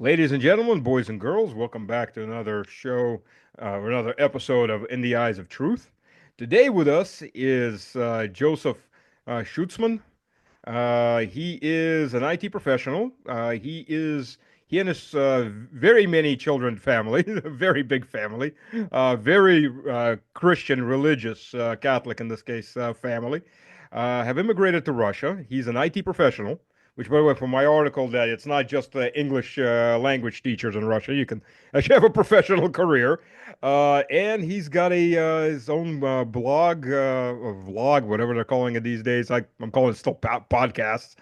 Ladies and gentlemen, boys and girls, welcome back to another show, another episode of In the Eyes of Truth. Today with us is Joseph Schutzman. He is an IT professional. He and his very many children family, a very big family, very Christian, religious, Catholic in this case, family, have immigrated to Russia. He's an IT professional. Which, by the way, from my article, that it's not just English language teachers in Russia. You can actually have a professional career, and he's got a his own blog, or vlog, whatever they're calling it these days. I'm calling it still podcasts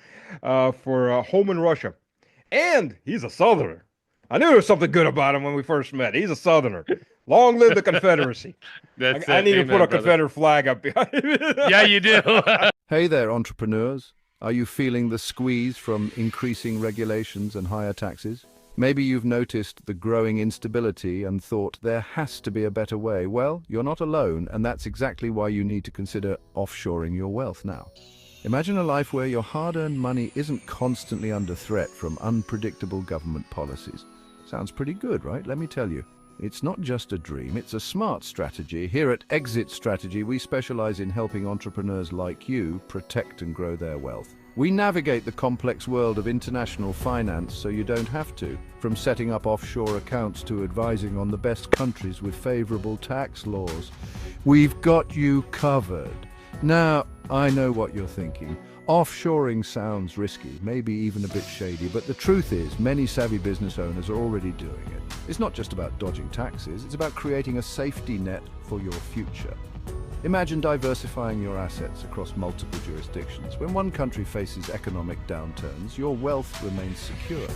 for Home in Russia, and he's a Southerner. I knew there was something good about him when we first met. He's a Southerner. Long live the Confederacy. That's I it. need to put Amen, a brother. Confederate flag up behind me. Yeah, you do. Hey there, entrepreneurs. Are you feeling the squeeze from increasing regulations and higher taxes? Maybe you've noticed the growing instability and thought there has to be a better way. Well, you're not alone, and that's exactly why you need to consider offshoring your wealth now. Imagine a life where your hard-earned money isn't constantly under threat from unpredictable government policies. Sounds pretty good, right? Let me tell you. It's not just a dream, it's a smart strategy. Here at Exit Strategy, we specialize in helping entrepreneurs like you protect and grow their wealth. We navigate the complex world of international finance so you don't have to, from setting up offshore accounts to advising on the best countries with favorable tax laws. We've got you covered. Now, I know what you're thinking. Offshoring sounds risky, maybe even a bit shady, but the truth is many savvy business owners are already doing it. It's not just about dodging taxes, it's about creating a safety net for your future. Imagine diversifying your assets across multiple jurisdictions. When one country faces economic downturns, your wealth remains secure.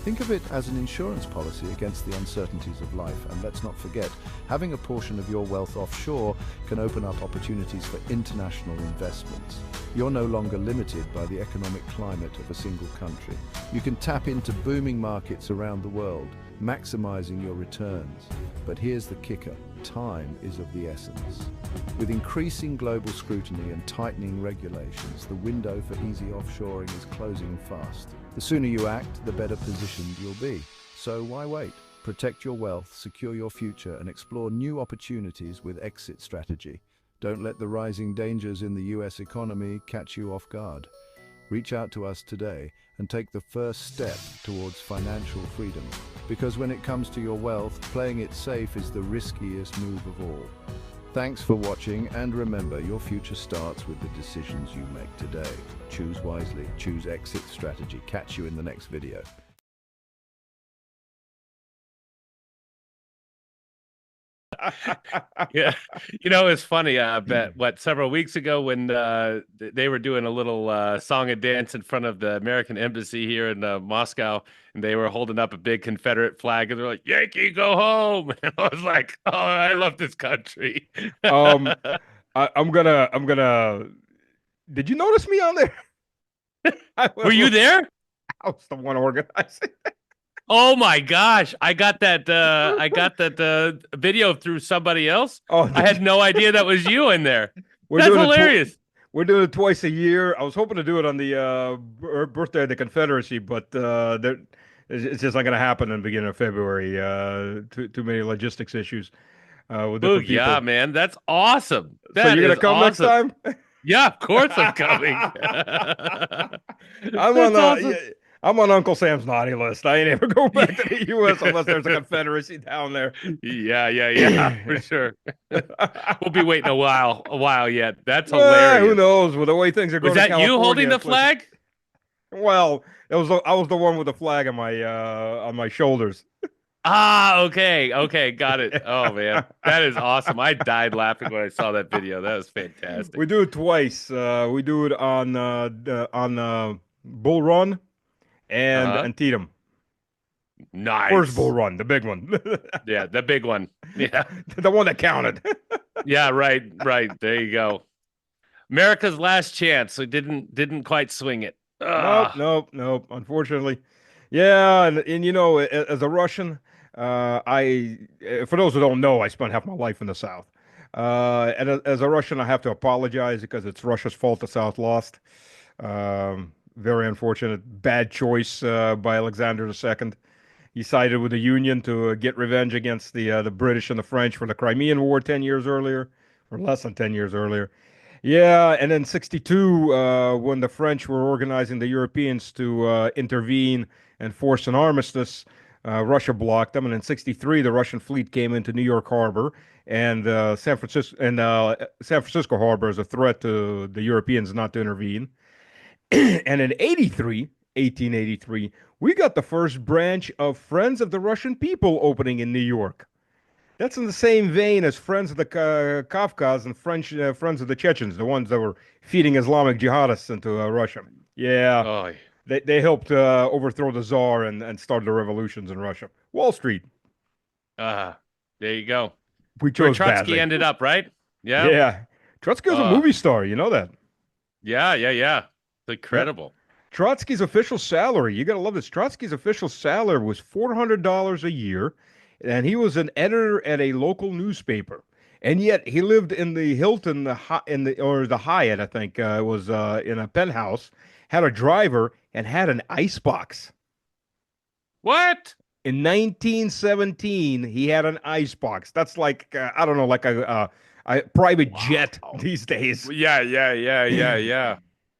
Think of it as an insurance policy against the uncertainties of life. And let's not forget, having a portion of your wealth offshore can open up opportunities for international investments. You're no longer limited by the economic climate of a single country. You can tap into booming markets around the world, maximizing your returns. But here's the kicker. Time is of the essence. With increasing global scrutiny and tightening regulations, the window for easy offshoring is closing fast. The sooner you act, the better positioned you'll be. So why wait? Protect your wealth, secure your future, and explore new opportunities with Exit Strategy. Don't let the rising dangers in the US economy catch you off guard. Reach out to us today and take the first step towards financial freedom. Because when it comes to your wealth, playing it safe is the riskiest move of all. Thanks for watching, and remember, your future starts with the decisions you make today. Choose wisely, choose Exit Strategy. Catch you in the next video. Yeah. It's funny. I bet several weeks ago when they were doing a little song and dance in front of the American embassy here in Moscow, and they were holding up a big Confederate flag, and they're like, "Yankee, go home!" And I was like, "Oh, I love this country." um, I'm gonna. Did you notice me on there? Were you there? I was the one organizing. Oh my gosh. I got that video through somebody else. Oh, I had no idea that was you in there. we're That's doing it. hilarious. We're doing it twice a year. I was hoping to do it on the birthday of the Confederacy, but it's just not going to happen in the beginning of February. Too many logistics issues with Oh different yeah, people. man. That's awesome. So That you're gonna is come next awesome. time? Yeah, of course I'm coming. I'm on That's awesome. I'm on Uncle Sam's naughty list. I ain't ever go back to the U.S. unless there's a Confederacy down there. Yeah, for sure. We'll be waiting a while yet. That's Who hilarious. knows? With the way things are Was going in that you holding California, the flag? well, I was the one with the flag on my shoulders. Ah, okay, got it. Oh man, that is awesome. I died laughing when I saw that video. That was fantastic. We do it twice. We do it on Bull Run and Uh-huh. Antietam. First Bull Nice. Run, the big one, Yeah, the big one. Yeah. the one that counted. Yeah, right. There you go. America's last chance. So didn't quite swing it. Nope, Ah, nope, nope. Unfortunately, yeah, and as a Russian, for those who don't know, I spent half my life in the South. And as a Russian, I have to apologize because it's Russia's fault the South lost. Very unfortunate, bad choice by Alexander II. He sided with the Union to get revenge against the British and the French for the Crimean War 10 years earlier, or less than 10 years earlier. Yeah, and then 62, when the French were organizing the Europeans to intervene and force an armistice, Russia blocked them. And in 63, the Russian fleet came into New York Harbor and San Francisco Harbor as a threat to the Europeans not to intervene. And in 83, 1883, we got the first branch of Friends of the Russian People opening in New York. That's in the same vein as Friends of the Kafkas and Friends of the Chechens, the ones that were feeding Islamic jihadists into Russia. Yeah, Oh, they helped overthrow the Tsar and start the revolutions in Russia. Wall Street, uh, there you go. we Where chose Trotsky badly. ended up, right? Yeah. Yeah, Trotsky was a Uh, movie star, you know that. yeah. It's Yep. incredible. Trotsky's official salary, you gotta love this. Trotsky's official salary was $400 a year, and he was an editor at a local newspaper. And yet he lived in the Hilton, or the Hyatt, I think, was in a penthouse, had a driver, and had an icebox. What? In 1917, he had an icebox. That's like I don't know, like a private jet Wow. these days. Yeah.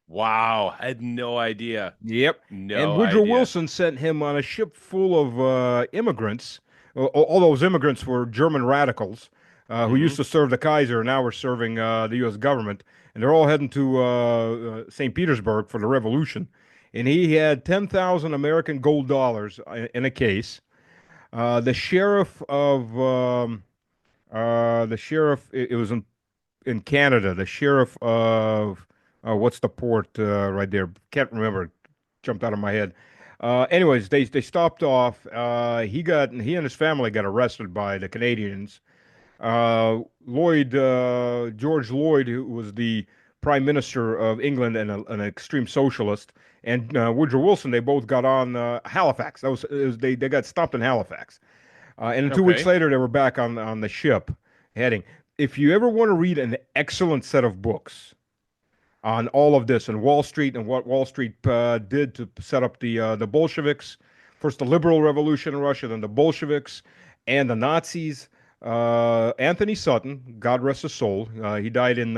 Wow. I had no idea. Yep. And No Woodrow idea. Wilson sent him on a ship full of immigrants. All those immigrants were German radicals who used Hmm. to serve the Kaiser and now were serving the U.S. government. And they're all heading to St. Petersburg for the revolution. And he had 10,000 American gold dollars in a case. The sheriff of the sheriff, it was in Canada, the sheriff of what's the port right there? Can't remember. Jumped out of my head. Anyways, they stopped off. He and his family got arrested by the Canadians. George Lloyd, who was the Prime Minister of England and an extreme socialist, and Woodrow Wilson, they both got on Halifax. They got stopped in Halifax. And then 2 weeks Okay. later, they were back on the ship heading. If you ever want to read an excellent set of books on all of this and Wall Street and what Wall Street did to set up the Bolsheviks, first the liberal revolution in Russia, then the Bolsheviks and the Nazis. Anthony Sutton, God rest his soul, he died in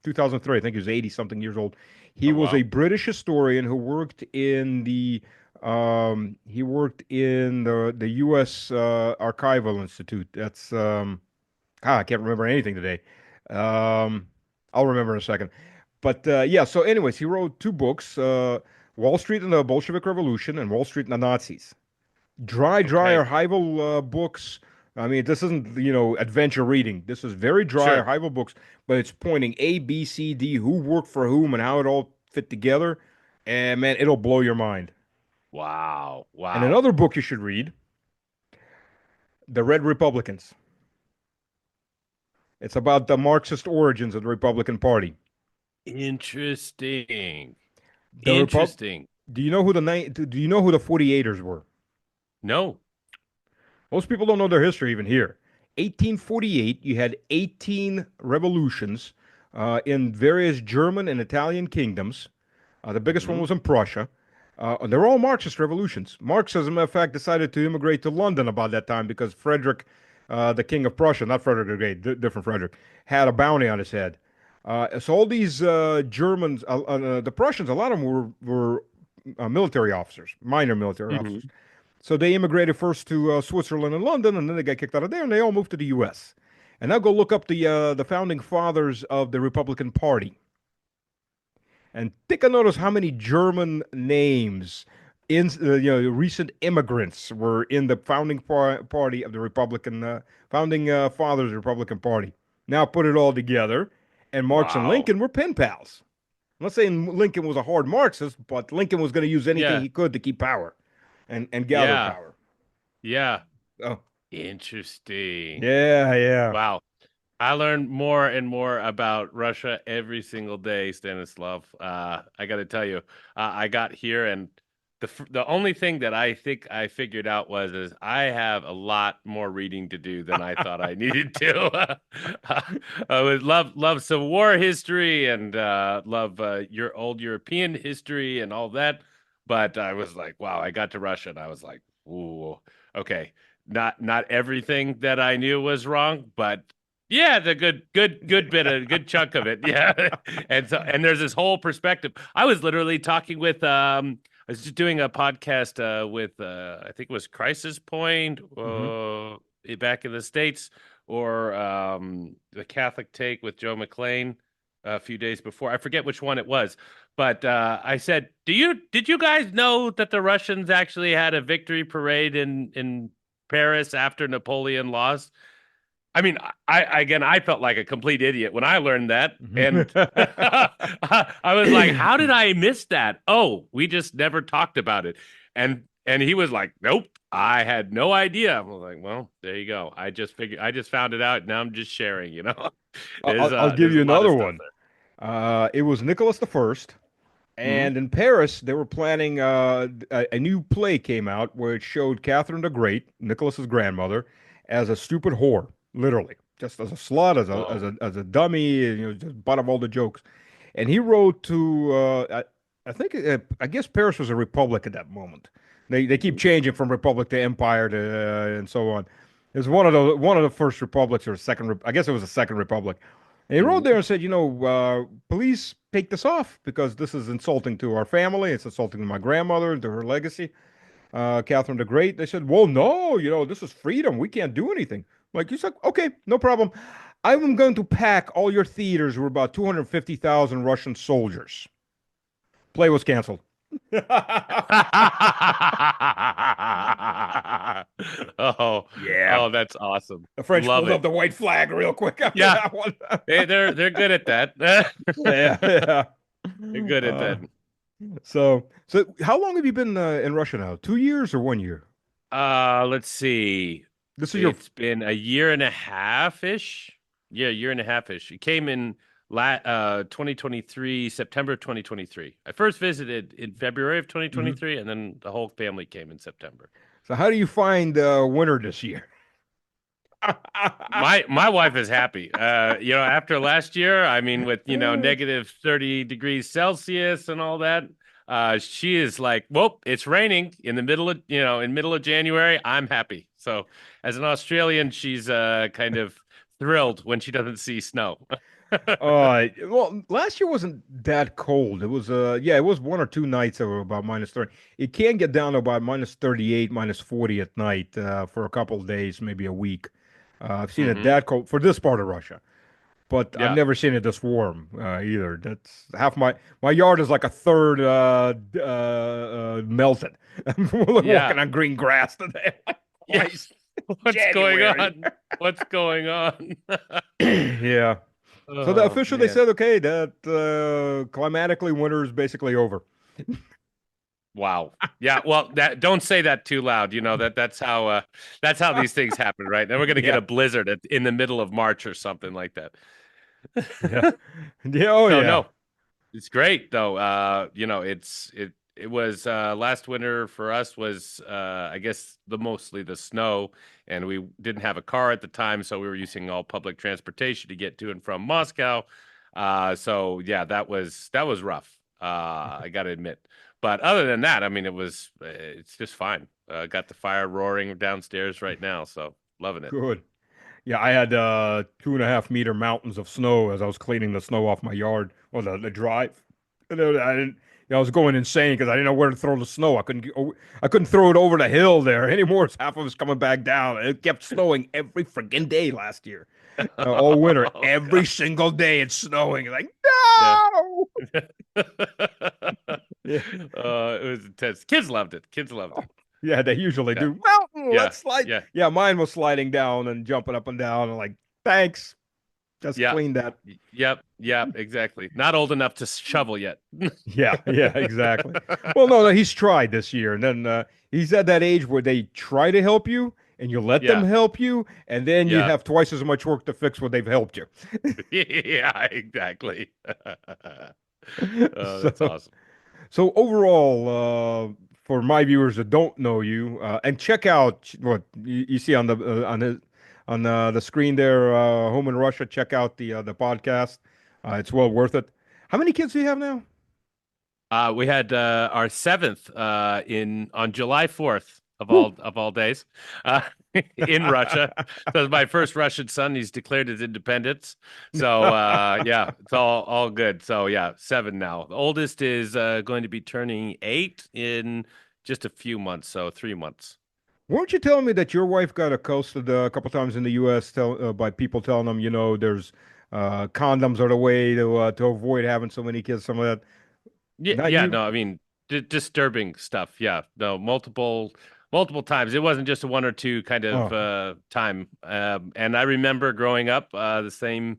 2003. I think he was 80 something years old. He Oh, was a wow. British historian who worked in the U.S. Archival Institute. I can't remember anything today. Um, I'll remember in a second. But yeah, so anyways, he wrote two books, Wall Street and the Bolshevik Revolution and Wall Street and the Nazis. Dry Okay. archival books. I mean, this isn't, adventure reading. This is very dry Sure. archival books, but it's pointing A, B, C, D, who worked for whom and how it all fit together. And man, it'll blow your mind. Wow. And Wow. another book you should read, The Red Republicans. It's about the Marxist origins of the Republican Party. Interesting. The Repub Interesting. Do you know who the 48ers were? No. Most people don't know their history even here. 1848, you had 18 revolutions in various German and Italian kingdoms. The biggest one Hmm. was in Prussia. They're all Marxist revolutions. Marx, as a matter of fact, decided to immigrate to London about that time because Frederick, the King of Prussia, not Frederick the Great, different Frederick, had a bounty on his head. So all these Germans, the Prussians, a lot of them were military officers, minor military officers. Hmm. So they immigrated first to Switzerland and London, and then they got kicked out of there, and they all moved to the U.S. And now go look up the founding fathers of the Republican Party, and take a notice how many German names in recent immigrants were in the party of the Republican founding fathers of the Republican Party. Now put it all together, and Marx and Wow. Lincoln were pen pals. I'm not saying Lincoln was a hard Marxist, but Lincoln was going to use anything Yeah. he could to keep power and gather Yeah. power. Yeah. Oh, Interesting. yeah. Wow. I learn more and more about Russia every single day, Stanislav. I got to tell you, I got here, and the only thing that I think I figured out was is I have a lot more reading to do than I thought I needed to. I would love some war history and love your old European history and all that, but I was like, wow, I got to Russia, and I was like, Ooh, okay. Not everything that I knew was wrong, but yeah, the good chunk of it. Yeah. And there's this whole perspective. I was literally talking with I was just doing a podcast with I think it was Crisis Point Hmm. back in the States, or the Catholic Take with Joe McClane a few days before. I forget which one it was. But I said, did you guys know that the Russians actually had a victory parade in Paris after Napoleon lost? I mean, I felt like a complete idiot when I learned that, and I was like, "How did I miss that? Oh, we just never talked about it." And he was like, "Nope, I had no idea." I was like, "Well, there you go. I just found it out. Now I'm just sharing. You know, I'll give there's you a lot of another stuff one. there." It was Nicholas the First, Hmm. and in Paris they were planning a new play came out where it showed Catherine the Great, Nicholas's grandmother, as a stupid whore, literally, just as a slut, Whoa. as a dummy, just butt of all the jokes. And he wrote to I think I guess Paris was a republic at that moment. They keep changing from republic to empire to and so on. It was one of the first republics or I guess it was the second republic. And he wrote there Hmm. and said, please take this off because this is insulting to our family. It's insulting to my grandmother, to her legacy, Catherine the Great. They said, well, no, this is freedom. We can't do anything. Like, he's like, okay, no problem. I'm going to pack all your theaters with about 250,000 Russian soldiers. Play was canceled. Oh, Yeah. oh, that's awesome. The French Love pulled up it. the white flag real quick after Yeah, that one. they're good at that. Yeah, yeah. They're good at Uh, that. so how long have you been in Russia now? 2 years or 1 year? Let's see. This is your. It's been a year and a half ish. Yeah, year and a half ish. It came in 2023, September 2023. I first visited in February of Mhm. 2023, and then the whole family came in September. So how do you find winter this year? My wife is happy. After last year, I mean, with negative 30 degrees Celsius and all that, she is like, "Well, it's raining in the middle of in middle of January. I'm happy." So, as an Australian, she's kind of thrilled when she doesn't see snow. Well, last year wasn't that cold. It was yeah, it was 1 or 2 nights that were about -30. It can get down to about -38, -40 at night for a couple of days, maybe a week. I've seen it Hmm. that cold for this part of Russia, but I've Yeah, never seen it this warm either. That's half my yard is like a third melted. I'm yeah, walking on green grass today. yeah. Christ, What's going January. on? What's going on? Yeah. So the Oh official they man. said okay that climatically winter is basically over. Wow. Yeah, well, that don't say that too loud. You know that's how these things happen, right? Then we're gonna get Yeah. a blizzard in the middle of March or something like that. Yeah. Yeah. Oh So yeah. no, it's great though. It was last winter for us was I guess mostly the snow, and we didn't have a car at the time, so we were using all public transportation to get to and from Moscow. So yeah, that was rough. I got to admit. But other than that, I mean, it's just fine. Got the fire roaring downstairs right now, so loving it. Good. Yeah, I had 2.5 meter mountains of snow as I was cleaning the snow off my yard or the drive. And then I didn't. I was going insane because I didn't know where to throw the snow. I couldn't throw it over the hill there anymore. It's half of it's coming back down. It kept snowing every friggin' day last year, all winter. Oh Every God. single day it's snowing. Like Yeah. no. Yeah. It was intense. Kids loved it. Kids loved it. Yeah, they usually Yeah. do. Mountain, Yeah. let's slide. Yeah. Yeah, mine was sliding down and jumping up and down. And like, thanks, just Yeah. cleaned that. Yep. Yep. Exactly. Not old enough to shovel yet. Yeah, yeah, exactly. Well, no, no, he's tried this year, and then he's at that age where they try to help you, and you let them Yeah. help you, and then you Yeah. have twice as much work to fix what they've helped you. Yeah. Exactly. Oh, that's So, awesome. so overall, for my viewers that don't know you, and check out what you see on the screen there, home in Russia. Check out the podcast. It's well worth it. How many kids do you have now? We had our seventh in on July 4th. of all days, uh, in Russia. So my first Russian son, he's declared his independence. So yeah, it's all good. So yeah, 7 now. The oldest is going to be turning 8 in just a few months, so 3 months. Weren't you telling me that your wife got accosted a couple times in the U.S. By people telling them, there's condoms are the way to avoid having so many kids, some of that? Yeah, Not yeah, you? no, I mean, d disturbing stuff. Yeah, no, multiple times. It wasn't just a one or two kind of Oh, time. And I remember growing up, the same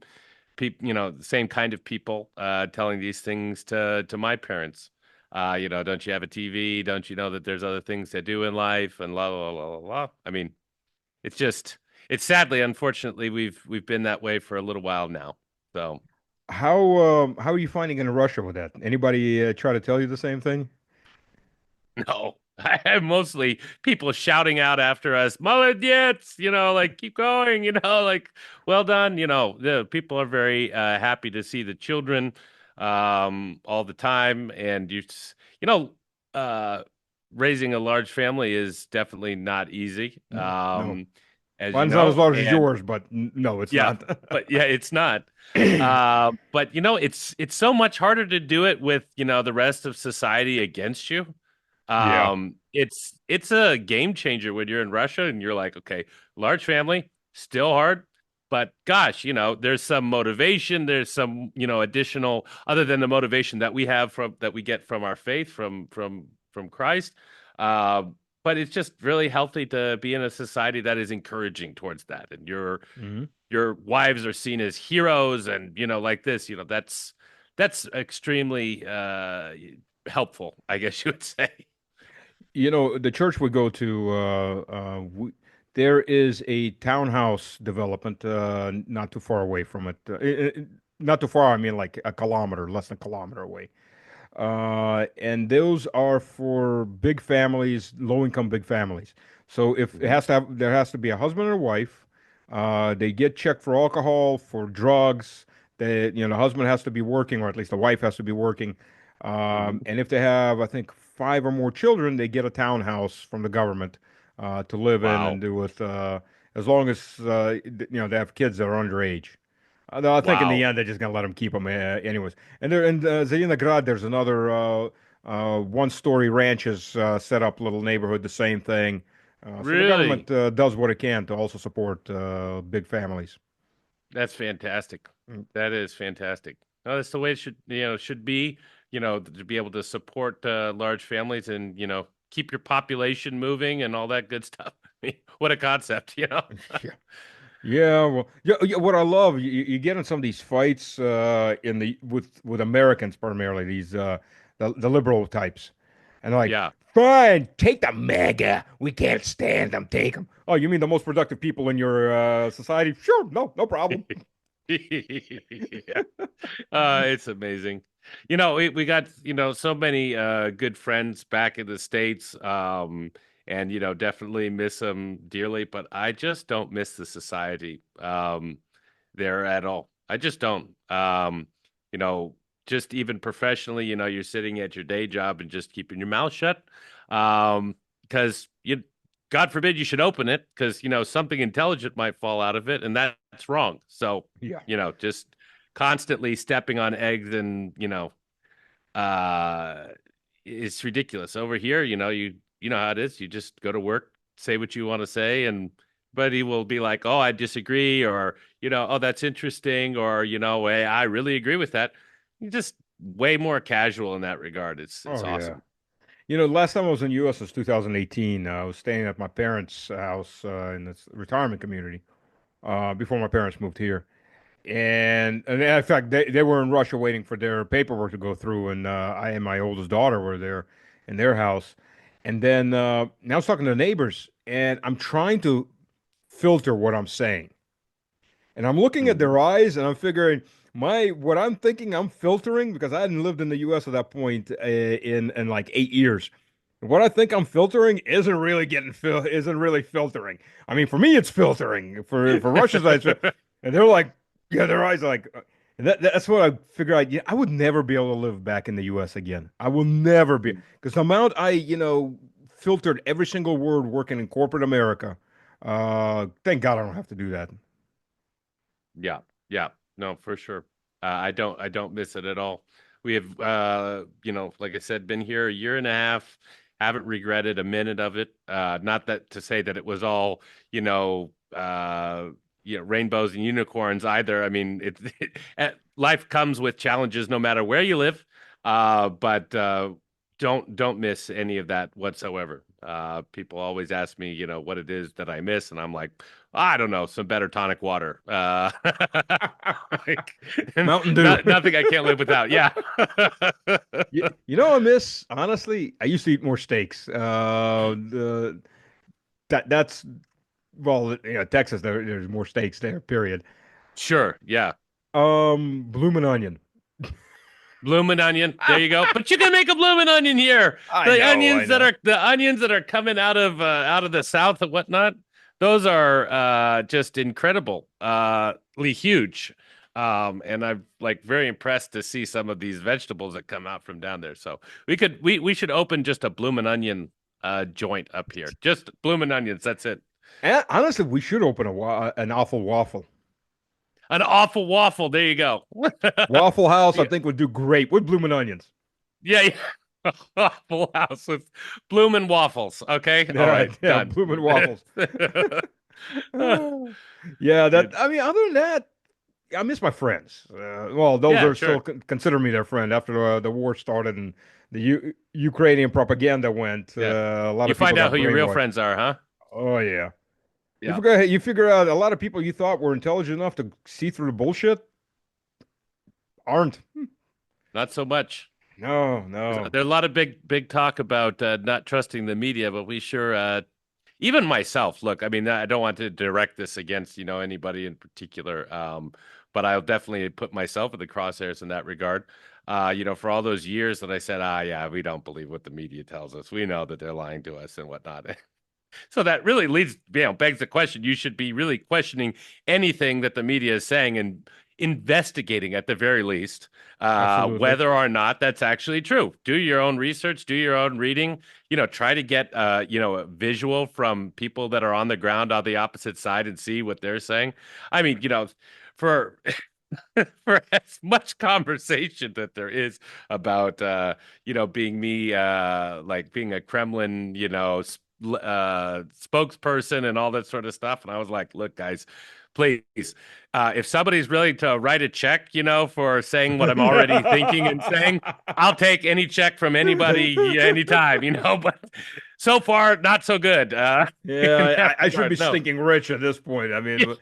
people, the same kind of people telling these things to my parents. Don't you have a TV? Don't you know that there's other things to do in life? And la la la la la. I mean, it's just, it's sadly, unfortunately, we've been that way for a little while now. So. how are you finding in Russia with that? Anybody try to tell you the same thing? No, I have mostly people shouting out after us, "Молодец!" Like keep going, like well done. The people are very happy to see the children all the time, and you know, uh, raising a large family is definitely not easy, No, no. as you Mine's not as know, large as and yours, but no, it's yeah, not. but yeah, it's not. But it's so much harder to do it with, the rest of society against you. Yeah. It's a game changer when you're in Russia and you're like, okay, large family, still hard, but gosh, there's some motivation, there's some, additional other than the motivation that we have from that we get from our faith from Christ. Uh, but it's just really healthy to be in a society that is encouraging towards that, and Mhm. your wives are seen as heroes, and like this, that's extremely helpful, I guess you would say. The church we go to, there is a townhouse development not too far away from it. Not too far, I mean like a kilometer, less than a kilometer away. And those are for big families, low-income big families. So if it Mhm. has to have, there has to be a husband and a wife. They get checked for alcohol, for drugs. The husband has to be working, or at least the wife has to be working. Mhm. And if they have, I think, 5 or more children, they get a townhouse from the government to live in and Wow. do with, as long as they have kids that are underage. Though I think in the Wow. end they're just gonna let them keep them anyways. And there in Zelenograd, there's another one-story ranches set up little neighborhood, the same thing. So the Really? government does what it can to also support big families. That's fantastic. Mm. That is fantastic. No, that's the way it should be, to be able to support large families and, keep your population moving and all that good stuff. What a concept. Yeah, yeah. Well, yeah, yeah. What I love, you get in some of these fights in the with Americans primarily, these the liberal types, and like, Yeah. fine, take the MAGA. We can't stand them. Take them. Oh, you mean the most productive people in your society? Sure, no problem. Yeah. It's amazing. We got, so many good friends back in the States, and definitely miss them dearly, but I just don't miss the society there at all. I just don't. You know, just even professionally, you're sitting at your day job and just keeping your mouth shut. Because God forbid you should open it because, something intelligent might fall out of it, and that's wrong. So, Yeah. just constantly stepping on eggs and, uh, it's ridiculous. Over here, you know how it is. You just go to work, say what you want to say, and buddy will be like, "Oh, I disagree," or "Oh, that's interesting," or "Hey, I really agree with that." You're just way more casual in that regard. It's Oh yeah. awesome. Last time I was in the U.S. was 2018. I was staying at my parents' house in this retirement community before my parents moved here. And in fact, they were in Russia waiting for their paperwork to go through, and I and my oldest daughter were there in their house. And then now I was talking to the neighbors, and I'm trying to filter what I'm saying. And I'm looking at Mhm. their eyes and I'm figuring my what I'm thinking I'm filtering because I hadn't lived in the US at that point in like 8 years. What I think I'm filtering isn't really filtering. I mean, for me, it's filtering. For Russia's eyes, and they're like, yeah, their eyes are like, and that's what I figure out. Yeah, I would never be able to live back in the U.S. again. I will never be because the amount I filtered every single word working in corporate America. Thank God I don't have to do that. Yeah, yeah, no, for sure. I don't miss it at all. We have, like I said, been here a year and a half. Haven't regretted a minute of it. Not that to say that it was all, rainbows and unicorns either. I mean, life comes with challenges no matter where you live. But don't miss any of that whatsoever. People always ask me, what it is that I miss, and I'm like, I don't know, some better tonic water. Like, Mountain Dew. Nothing I can't live without. Yeah. I miss, honestly, I used to eat more steaks. That's well, Texas, there's more steaks there, period. Sure. Yeah. Bloomin' onion. Bloomin' onion. There you go. But you can make a bloomin' onion here. I know. The onions that are coming out of the south and whatnot. Those are just incredibly huge. And I'm like very impressed to see some of these vegetables that come out from down there. So we should open just a bloomin' onion joint up here. Just bloomin' onions. That's it. And honestly, we should open an awful waffle. An awful waffle. There you go. Waffle House, Yeah. I think, would do great with bloomin' onions. Yeah, yeah. Waffle House with bloomin' waffles. Okay. All right. Yeah, Done. bloomin' waffles. Yeah, I mean, other than that, I miss my friends. Well, those Yeah, are sure. still consider me their friend after the war started and the Ukrainian propaganda went. Yeah. A lot You of people find out got who your real brainwashed. friends are, huh? Oh yeah. Yeah. You figure out a lot of people you thought were intelligent enough to see through the bullshit aren't. Not so much. No, no. There's a lot of big talk about not trusting the media, but we sure, even myself, look, I mean, I don't want to direct this against, anybody in particular, but I'll definitely put myself in the crosshairs in that regard. For all those years that I said, yeah, we don't believe what the media tells us. We know that they're lying to us and whatnot. So that really begs the question. You should be really questioning anything that the media is saying and investigating at the very least, Absolutely. whether or not that's actually true. Do your own research, do your own reading, try to get, a visual from people that are on the ground on the opposite side and see what they're saying. I mean, for for as much conversation that there is about being me like being a Kremlin spokesperson and all that sort of stuff, and I was like, look guys, please, if somebody's willing to write a check for saying what I'm already thinking and saying, I'll take any check from anybody anytime, but so far not so good. Yeah, I should be No. stinking rich at this point. I mean,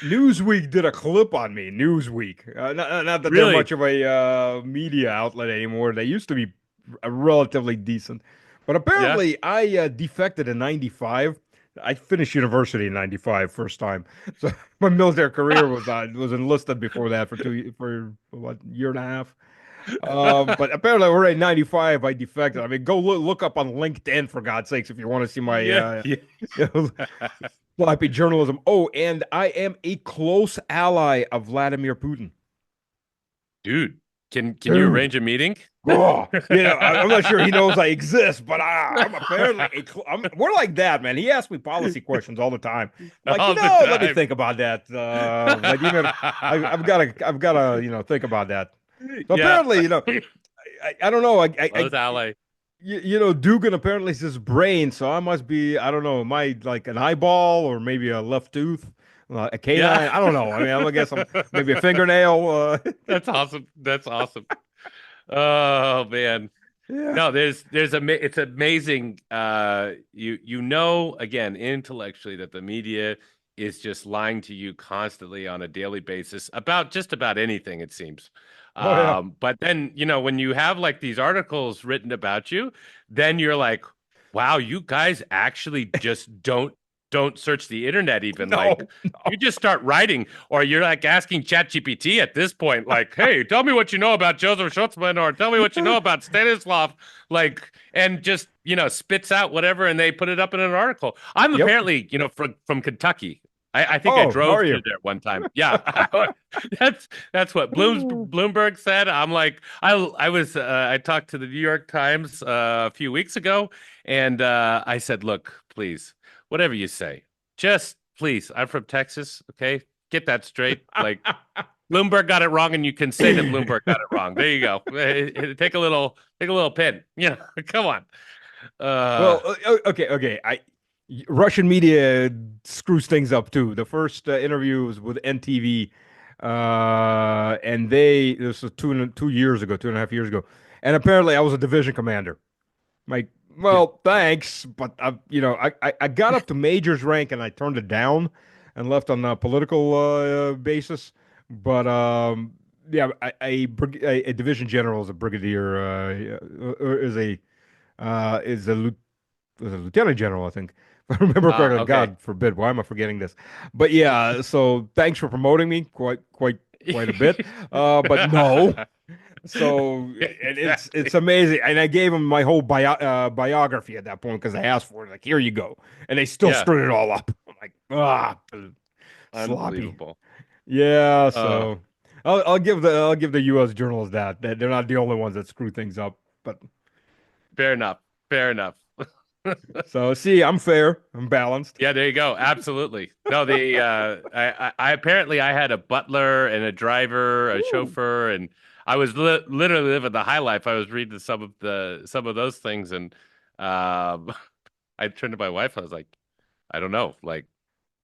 Newsweek did a clip on me. Newsweek, not that they're Really? much of a media outlet anymore. They used to be relatively decent, but Yeah. apparently I defected in '95. I finished university in '95 first time. So my military career was enlisted before that for what, year and a half. But apparently already in '95 I defected. I mean, go look up on LinkedIn for God's sakes if you want to see my Yeah. sloppy journalism. Oh, and I am a close ally of Vladimir Putin. Dude, can you Dude. arrange a meeting? Oh, I'm not sure he knows I exist, but I'm apparently we're like that, man. He asks me policy questions all the time. Like, All the let me time. think about that. Vladimir, I've got to, think about that. So Yeah. apparently, I don't know. Close ally. Dugan apparently is his brain, so I must be, I don't know, am I like an eyeball or maybe a left tooth, a canine? Yeah. I don't know. I mean, I guess I'm maybe a fingernail. That's awesome. That's awesome. Oh man. Yeah. No, it's amazing. Again, intellectually that the media is just lying to you constantly on a daily basis about just about anything, it seems. Oh, yeah. But then, when you have like these articles written about you, then you're like, wow, you guys actually just don't search the internet even. No, like you just start writing, or you're like asking ChatGPT at this point, like, hey, tell me what you know about Joseph Schutzman, or tell me what you know about Stanislav, like, and just spits out whatever, and they put it up in an article. I'm Yep. apparently from Kentucky. I think I Oh, how drove are through you? there one time. Yeah, that's what Bloomberg said. I'm like, I was I talked to the New York Times a few weeks ago, and I said, look, please, whatever you say, just please. I'm from Texas, okay? Get that straight. Like Bloomberg got it wrong, and you can say that Bloomberg got it wrong. There you go. Take a little pin. Yeah, come on. Uh, Well, okay. Russian media screws things up too. The first interview was with NTV, and this was 2 years ago, 2.5 years ago, and apparently I was a division commander. Like, yeah. well, thanks, but I got up to major's rank and I turned it down and left on a political basis. But yeah, a division general is a brigadier, is a was a lieutenant general, I think. If I remember correctly. Okay. God forbid, why am I forgetting this? But yeah, so thanks for promoting me quite a bit. But no. So and it's Exactly. amazing, and I gave him my whole biography at that point because I asked for it. Like, here you go, and they still Yeah. screwed it all up. I'm like, sloppy. Unbelievable. Yeah, Uh, so I'll give the U.S. journalists that they're not the only ones that screw things up. But Fair enough. Fair enough. so see, I'm fair, I'm balanced. Yeah, there you go. Absolutely. No, I apparently I had a butler and a driver, a Ooh. chauffeur, and I was literally living the high life. I was reading some of those things, and um, I turned to my wife. I was like, I don't know, like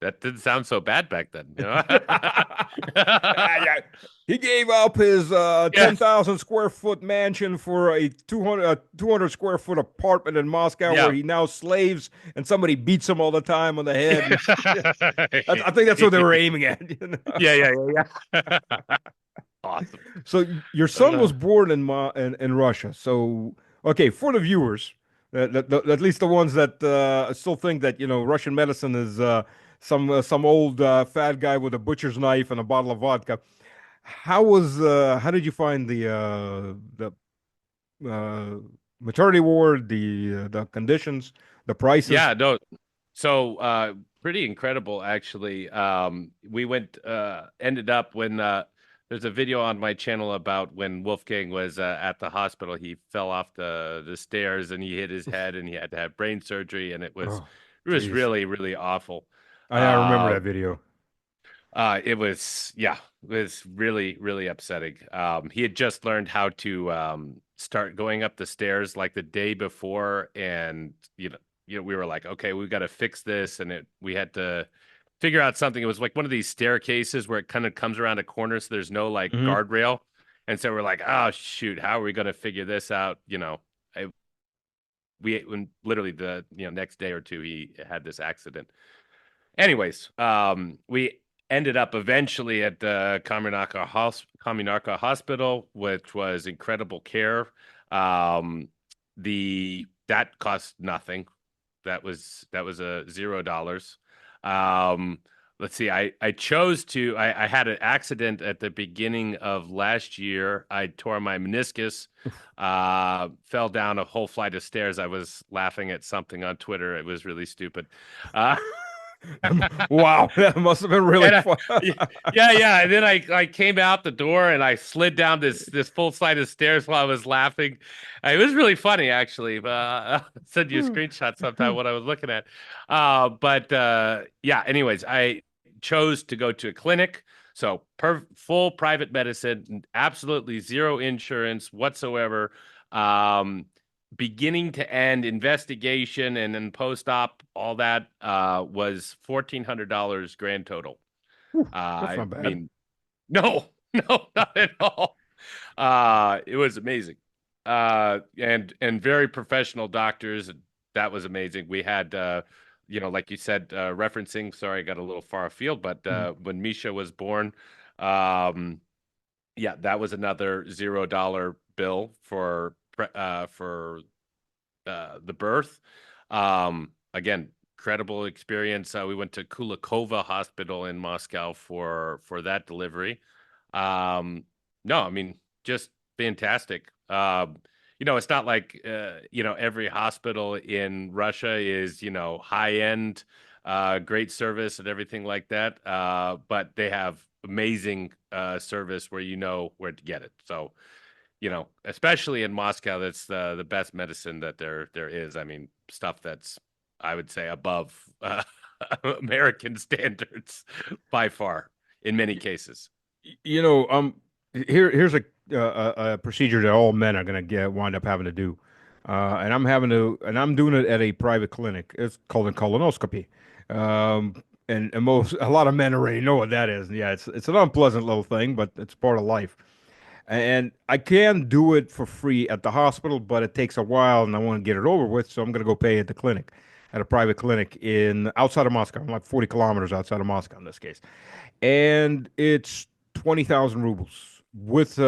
that didn't sound so bad back then, you know? Yeah. He gave up his Yes. 10,000 square foot mansion for a 200 square foot apartment in Moscow where Yeah. he now slaves and somebody beats him all the time on the head. And, yeah, I think that's what they were aiming at. Yeah, yeah, yeah, yeah. Awesome. So your son Uh, was born in Russia. So okay, for the viewers, at least the ones that still think that Russian medicine is some old fat guy with a butcher's knife and a bottle of vodka. How did you find the maternity ward, the conditions, the prices? yeah, no. So pretty incredible actually. We went ended up when there's a video on my channel about when Wolfgang was at the hospital. He fell off the stairs and he hit his head and he had to have brain surgery and Oh, it was jeez. really really awful. I remember Uh that video. it was, yeah, it was really, really upsetting. He had just learned how to start going up the stairs like the day before, and we were like, okay, we got to fix this, and we had to figure out something. It was like one of these staircases where it kind of comes around a corner, so there's no like Hmm. guardrail, and so we're like, oh shoot, how are we going to figure this out? When literally the next day or two he had this accident. Anyways, we ended up eventually at the Kaminaka Hospital, which was incredible care. Um, the that cost nothing. That was a $0. Um, let's see. I chose to. I had an accident at the beginning of last year. I tore my meniscus. Fell down a whole flight of stairs. I was laughing at something on Twitter. It was really stupid. Uh, Wow, that must have been really And fun. yeah, yeah. And then I came out the door and I slid down this full flight of stairs while I was laughing. It was really funny, actually. I'll send you a screenshot sometime what I was looking at. But yeah. Anyways, I chose to go to a clinic, so full private medicine, absolutely zero insurance whatsoever. Um, Beginning to end investigation and then post-op, all that was $1,400 grand total. Whew, that's I not bad. mean, no, no, not at all. It was amazing. And very professional doctors. That was amazing. We had like you said, referencing, sorry, I got a little far afield, but Mhm. when Misha was born, um, yeah, that was another $0 bill for the birth. Again, incredible experience. We went to Kulakova Hospital in Moscow for that delivery. No, I mean, just fantastic. It's not like every hospital in Russia is high end. great service and everything like that. But they have amazing service where you know where to get it. So, especially in Moscow, that's the best medicine that there is. I mean, stuff that's, I would say, above American standards by far in many cases. You know, here's a procedure that all men are gonna get wind up having to do, and I'm doing it at a private clinic. It's called a colonoscopy, and a lot of men already know what that is. Yeah, it's an unpleasant little thing, but it's part of life. And I can do it for free at the hospital, but it takes a while, and I want to get it over with, so I'm gonna go pay at the clinic, at a private clinic in outside of Moscow, like 40 kilometers outside of Moscow in this case, and it's 20,000 rubles with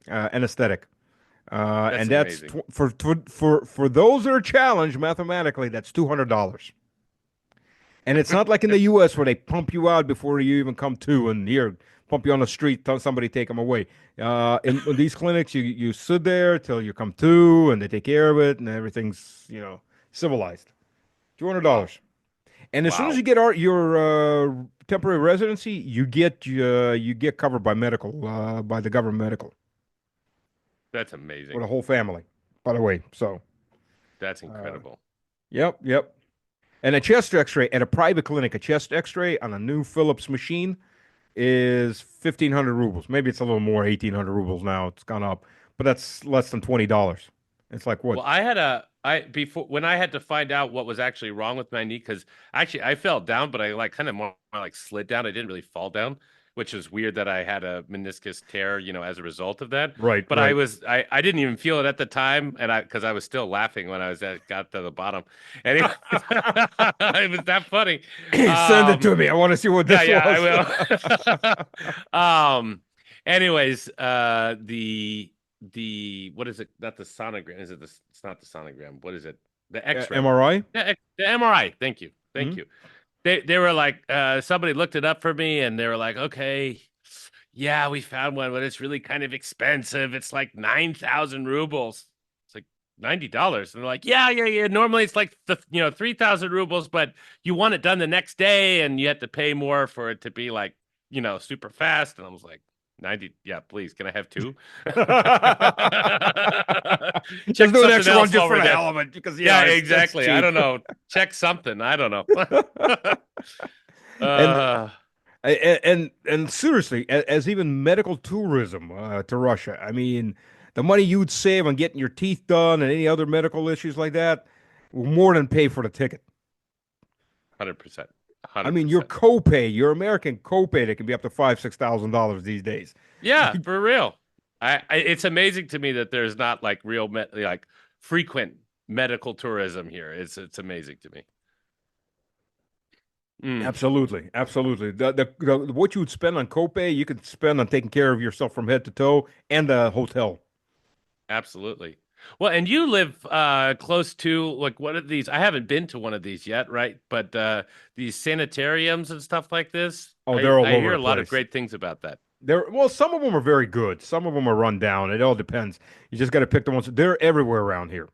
anesthetic. That's And that's amazing. for those that are challenged mathematically, that's $200. And it's not like in the U.S. where they pump you out before you even come to, and here pump you on the street, tell somebody take them away. In these clinics, you sit there till you come to, and they take care of it, and everything's civilized. Wow. $200. And as soon as Wow. you get your temporary residency, you get covered by medical by the government medical That's for amazing. the whole family. By the way, so That's uh, incredible. yep. And a chest X-ray at a private clinic, a chest X-ray on a new Philips machine is 1,500 rubles. Maybe it's a little more, 1,800 rubles now. It's gone up, but that's less than $20. It's like what? Well, I had a I before when I had to find out what was actually wrong with my knee, because actually I fell down, but I like kind of more like slid down. I didn't really fall down, which is weird that I had a meniscus tear, as a result of that. Right, But right. I didn't even feel it at the time, and because I was still laughing when got to the bottom. Anyway, it was that funny. Send it Um, to me. I want to see what yeah, this yeah, was. I will. Anyways, the what is it? Not the sonogram. Is it the? It's not the sonogram. What is it? The X-ray. MRI? The MRI. Thank you. Thank you. They were like, somebody looked it up for me, and they were like, okay, yeah, we found one, but it's really kind of expensive. It's like 9,000 rubles. It's like $90. And they're like, yeah. Normally it's like 3,000 rubles, but you want it done the next day, and you have to pay more for it to be like, super fast. And I was like, 90, yeah, please, can I have two? Just Check do an something extra one else just while for we're the there. hell of it, because Yeah, it's exactly. I cheap. don't know. Check something. I don't know. And uh, and seriously, as even medical tourism to Russia, I mean, the money you'd save on getting your teeth done and any other medical issues like that will more than pay for the ticket. 100%. I mean, your 100%. copay, your American copay, that can be up to $5,000, $6,000 these days. Yeah, for real. It's amazing to me that there's not like like frequent medical tourism here. It's amazing to me. Mm, Absolutely. What you would spend on copay, you could spend on taking care of yourself from head to toe and the hotel. absolutely. Well, and you live close to like one of these. I haven't been to one of these yet, right? But these sanitariums and stuff like this, Oh, I they're all I over hear the a lot of place. great things about that. Well, some of them are very good. Some of them are run down. It all depends. You just got to pick the ones. They're everywhere around here.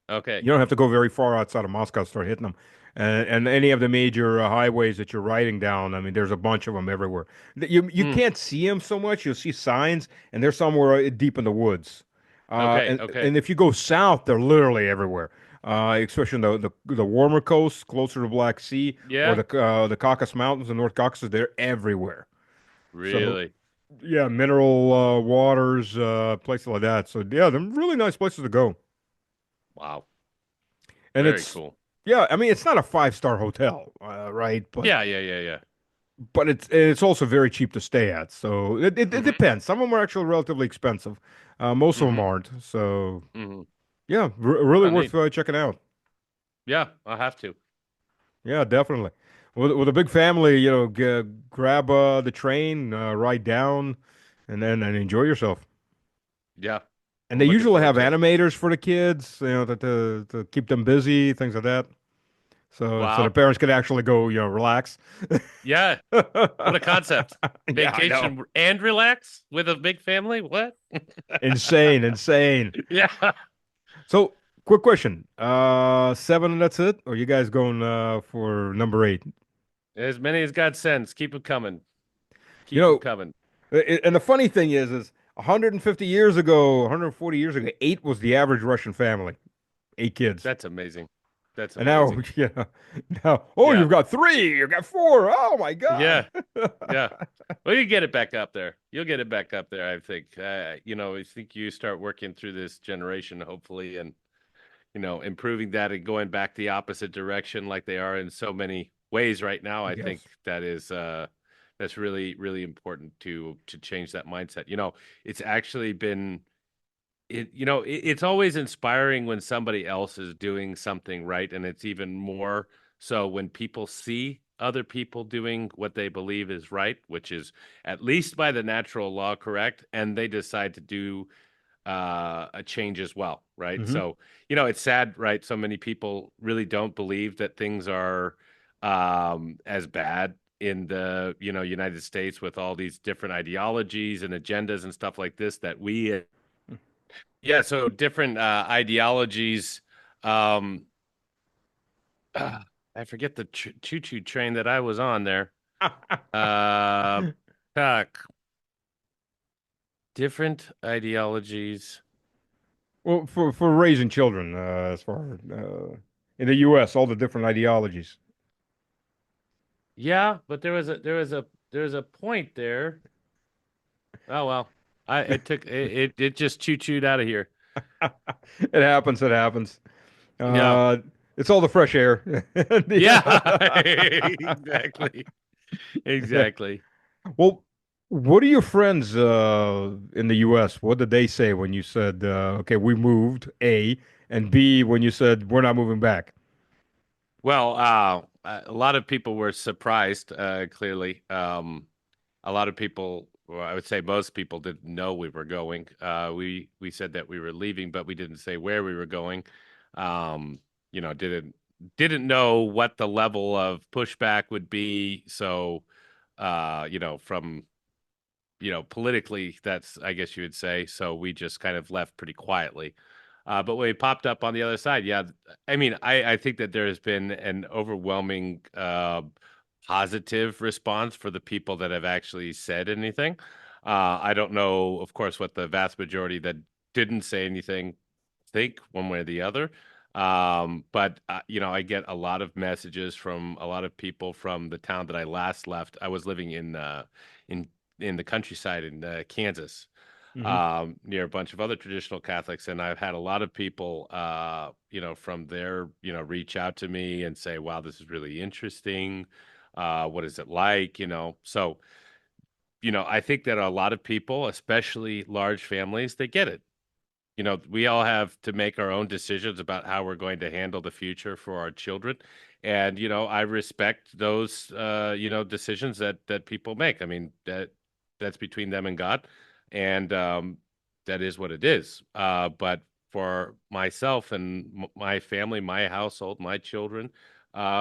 Okay. You don't have to go very far outside of Moscow to start hitting them. And any of the major highways that you're riding down, I mean, there's a bunch of them everywhere. You Mm, can't see them so much. You'll see signs, and they're somewhere deep in the woods. okay. And Okay. if you go south, they're literally everywhere. Especially in the warmer coast, closer to the Black Sea, or Yeah. the Caucasus Mountains, the North Caucasus, they're everywhere. So Really. yeah, mineral waters, places like that. So yeah, they're really nice places to go. Wow. And Very it's cool. yeah, I mean it's not a five-star hotel, right? But Yeah. Yeah. Yeah. Yeah. it's also very cheap to stay at. So it Mm-hmm. depends. Some of them are actually relatively expensive. Most of them Mm-hmm. aren't. So Mm-hmm. yeah, really Oh, worth neat. checking out. Yeah, I'll have to. Yeah, definitely. With a big family, grab the train, ride down, and enjoy yourself. Yeah, And I'm they looking usually forward have to it. animators for the kids, to keep them busy, things like that. So the Wow. parents could actually go, relax. Yeah, what a concept. Yeah, I know. Vacation and relax with a big family? What? Insane, insane. Yeah. So Quick question. Seven and that's it? Or you guys going for number eight? As many as God sends, keep them coming. You Keep them know, coming. and the funny thing is 150 years ago, 140 years ago, eight was the average Russian family, eight kids. That's amazing. That's And now, amazing. yeah, now, oh, Yeah. you've got three, you've got four. Oh my God. Yeah. Yeah. Well, you get it back up there. You'll get it back up there, I think. I think you start working through this generation, hopefully, and improving that and going back the opposite direction like they are in so many ways right now. I think Yes. that's really, really important to change that mindset. It's actually been it's always inspiring when somebody else is doing something right, and it's even more so when people see other people doing what they believe is right, which is at least by the natural law correct, and they decide to do a change as well, right? Hmm. So, it's sad, right? So many people really don't believe that things are as bad in the, United States with all these different ideologies and agendas and stuff like this that we, yeah, so different ideologies. Um, I forget the choo-choo train that I was on there. Uh, fuck, different ideologies. Well, for raising children, as far in the U.S., all the different ideologies. Yeah, but there was a point there. Oh well, I it took it just choo-chooed out of here. It happens. It happens. Yeah, Uh, it's all the fresh air. yeah, exactly, exactly. Well, what are your friends in the U.S.? What did they say when you said, "Okay, we moved," A, and B when you said we're not moving back? Well, a lot of people were surprised. Clearly, a lot of people, well, I would say most people didn't know we were going. We said that we were leaving, but we didn't say where we were going. Didn't know what the level of pushback would be. So, from politically, that's, I guess you would say. So we just kind of left pretty quietly. But when we popped up on the other side, yeah, I mean, I think that there has been an overwhelming positive response for the people that have actually said anything. I don't know, of course, what the vast majority that didn't say anything think one way or the other. But I get a lot of messages from a lot of people from the town that I last left. I was living in in the countryside in Kansas, Hmm. near a bunch of other traditional Catholics, and I've had a lot of people, from there, reach out to me and say, "Wow, this is really interesting. What is it like?" So I think that a lot of people, especially large families, they get it. We all have to make our own decisions about how we're going to handle the future for our children. And, I respect those, decisions that people make. I mean, that's between them and God. And that is what it is. But for myself and my family, my household, my children,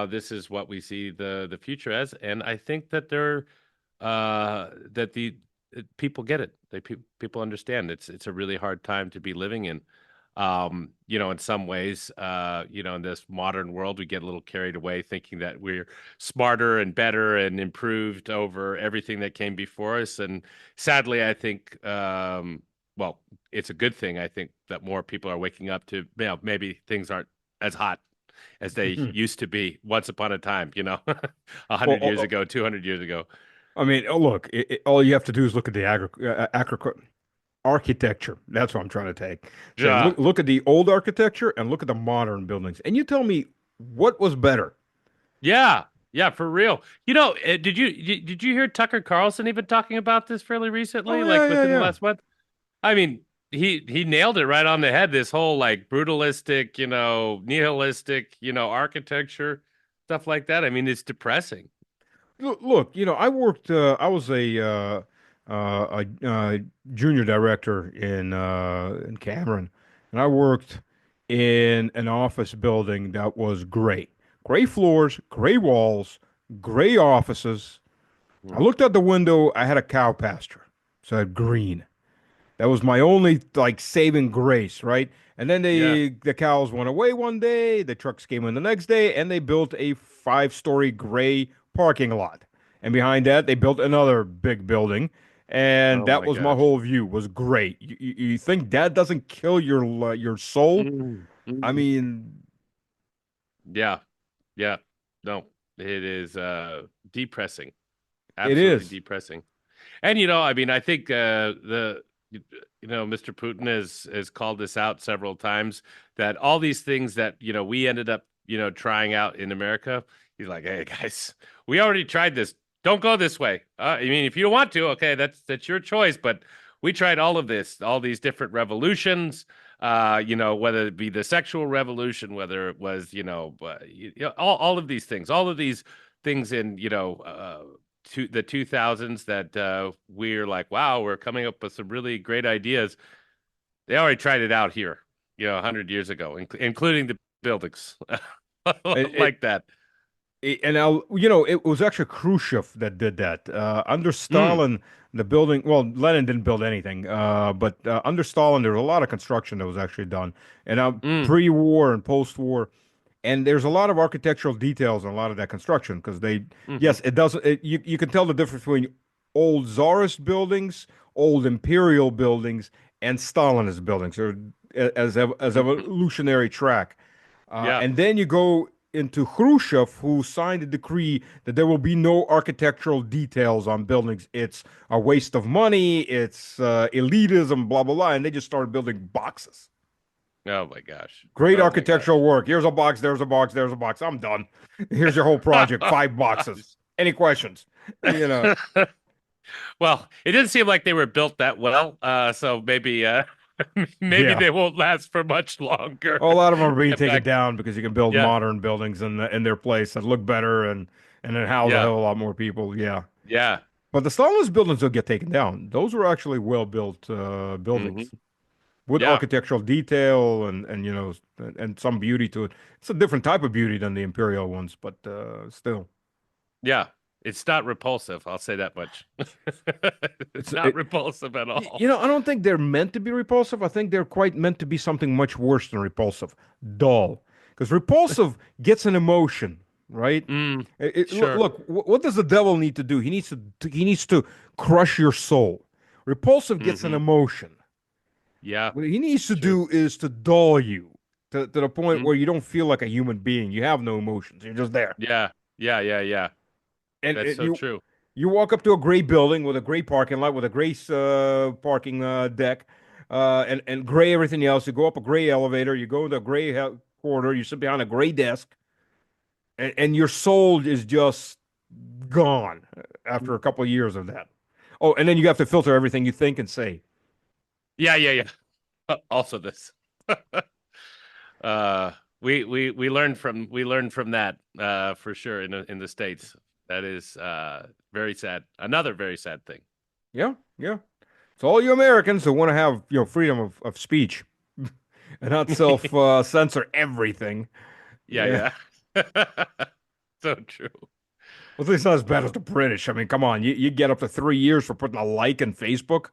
this is what we see the future as. And I think that that the people get it. People understand it's a really hard time to be living in. In some ways, in this modern world, we get a little carried away thinking that we're smarter and better and improved over everything that came before us. And sadly, I think, well, it's a good thing. I think that more people are waking up to, maybe things aren't as hot as they used to be once upon a time, 100 years Well, ago, 200 years ago. I mean, look, all you have to do is look at the architecture. That's what I'm trying to take. Say, Yeah. look at the old architecture and look at the modern buildings, and you tell me what was better. Yeah, yeah, for real. Did you hear Tucker Carlson even talking about this fairly Oh recently, yeah, like yeah, within the yeah. last month? I mean, he nailed it right on the head. This whole like brutalistic, nihilistic, architecture, stuff like that. I mean, it's depressing. Look, I worked. I was a junior director in Cameron, and I worked in an office building that was great. Gray floors, gray walls, gray offices. I Mm. looked out the window. I had a cow pasture, so I had green. That was my only like saving grace, right? And then Yeah. the cows went away one day, the trucks came in the next day, and they built a 5-story gray parking lot. And behind that, they built another big building, and Oh that my was my gosh. whole view. Was great. You think that doesn't kill your soul? Mm, I mm. mean, Yeah. Yeah. No, it is depressing. it Absolutely is. depressing. And I mean, I think Mr. Putin has called this out several times that all these things that we ended up trying out in America. He's like, hey guys, we already tried this. Don't go this way. I mean, if you don't want to, okay, that's your choice. But we tried all of this, all these different revolutions. Whether it be the sexual revolution, whether it was all of these things, all of these things in to the 2000s that we're like, wow, we're coming up with some really great ideas. They already tried it out here, 100 years ago, including the buildings It, like that. and it was actually Khrushchev that did that. Under Mm, Stalin, the building, well, Lenin didn't build anything, but under Stalin, there was a lot of construction that was actually done. And mm, pre-war and post-war, and there's a lot of architectural details on a lot of that construction because hmm yes, it doesn't, you can tell the difference between old Tsarist buildings, old imperial buildings, and Stalinist buildings, or as evolutionary track. yeah, And then you go into Khrushchev, who signed a decree that there will be no architectural details on buildings. It's a waste of money. It's elitism, blah, blah, blah. And they just started building boxes. oh my gosh, Great oh my architectural gosh. work. Here's a box, there's a box, there's a box. I'm done. Here's your whole project, 5 boxes. Any questions? You know, Well, it didn't seem like they were built that well, so maybe yeah. they won't last for much longer. A lot of them are being Get taken back, down because you can build yeah, modern buildings in their place that look better and then house a yeah, hell of a lot more people. Yeah. yeah. But the Stalinist buildings will get taken down. Those were actually well built hmm buildings with Yeah, architectural detail and and some beauty to it. It's a different type of beauty than the imperial ones, but still, yeah. It's not repulsive. I'll say that much. It's it's not it, repulsive at all. I don't think they're meant to be repulsive. I think they're quite meant to be something much worse than repulsive, dull. Because repulsive gets an emotion, right? Mm, Look, sure. what does the devil need to do? He needs to crush your soul. Repulsive gets an hmm emotion. Yeah, What he needs it's to true. do is to dull you to the point Mm, where you don't feel like a human being. You have no emotions. You're just there. yeah, yeah, yeah, yeah. That's And so true. you walk up to a gray building with a gray parking lot with a gray parking deck, and gray everything else. You go up a gray elevator. You go into a gray corridor. You sit behind a gray desk, and your soul is just gone after a couple of years of that. Oh, and then you have to filter everything you think and say. Yeah, yeah, yeah. Also, this. uh, we learned from that for sure in the States. That is very sad. Another very sad thing. Yeah, yeah. So all you Americans who want to have freedom of speech and not self censor everything. Yeah. Yeah, yeah. So true. Well, at least not as bad as the British. I mean, come on. You get up to 3 years for putting a like in Facebook.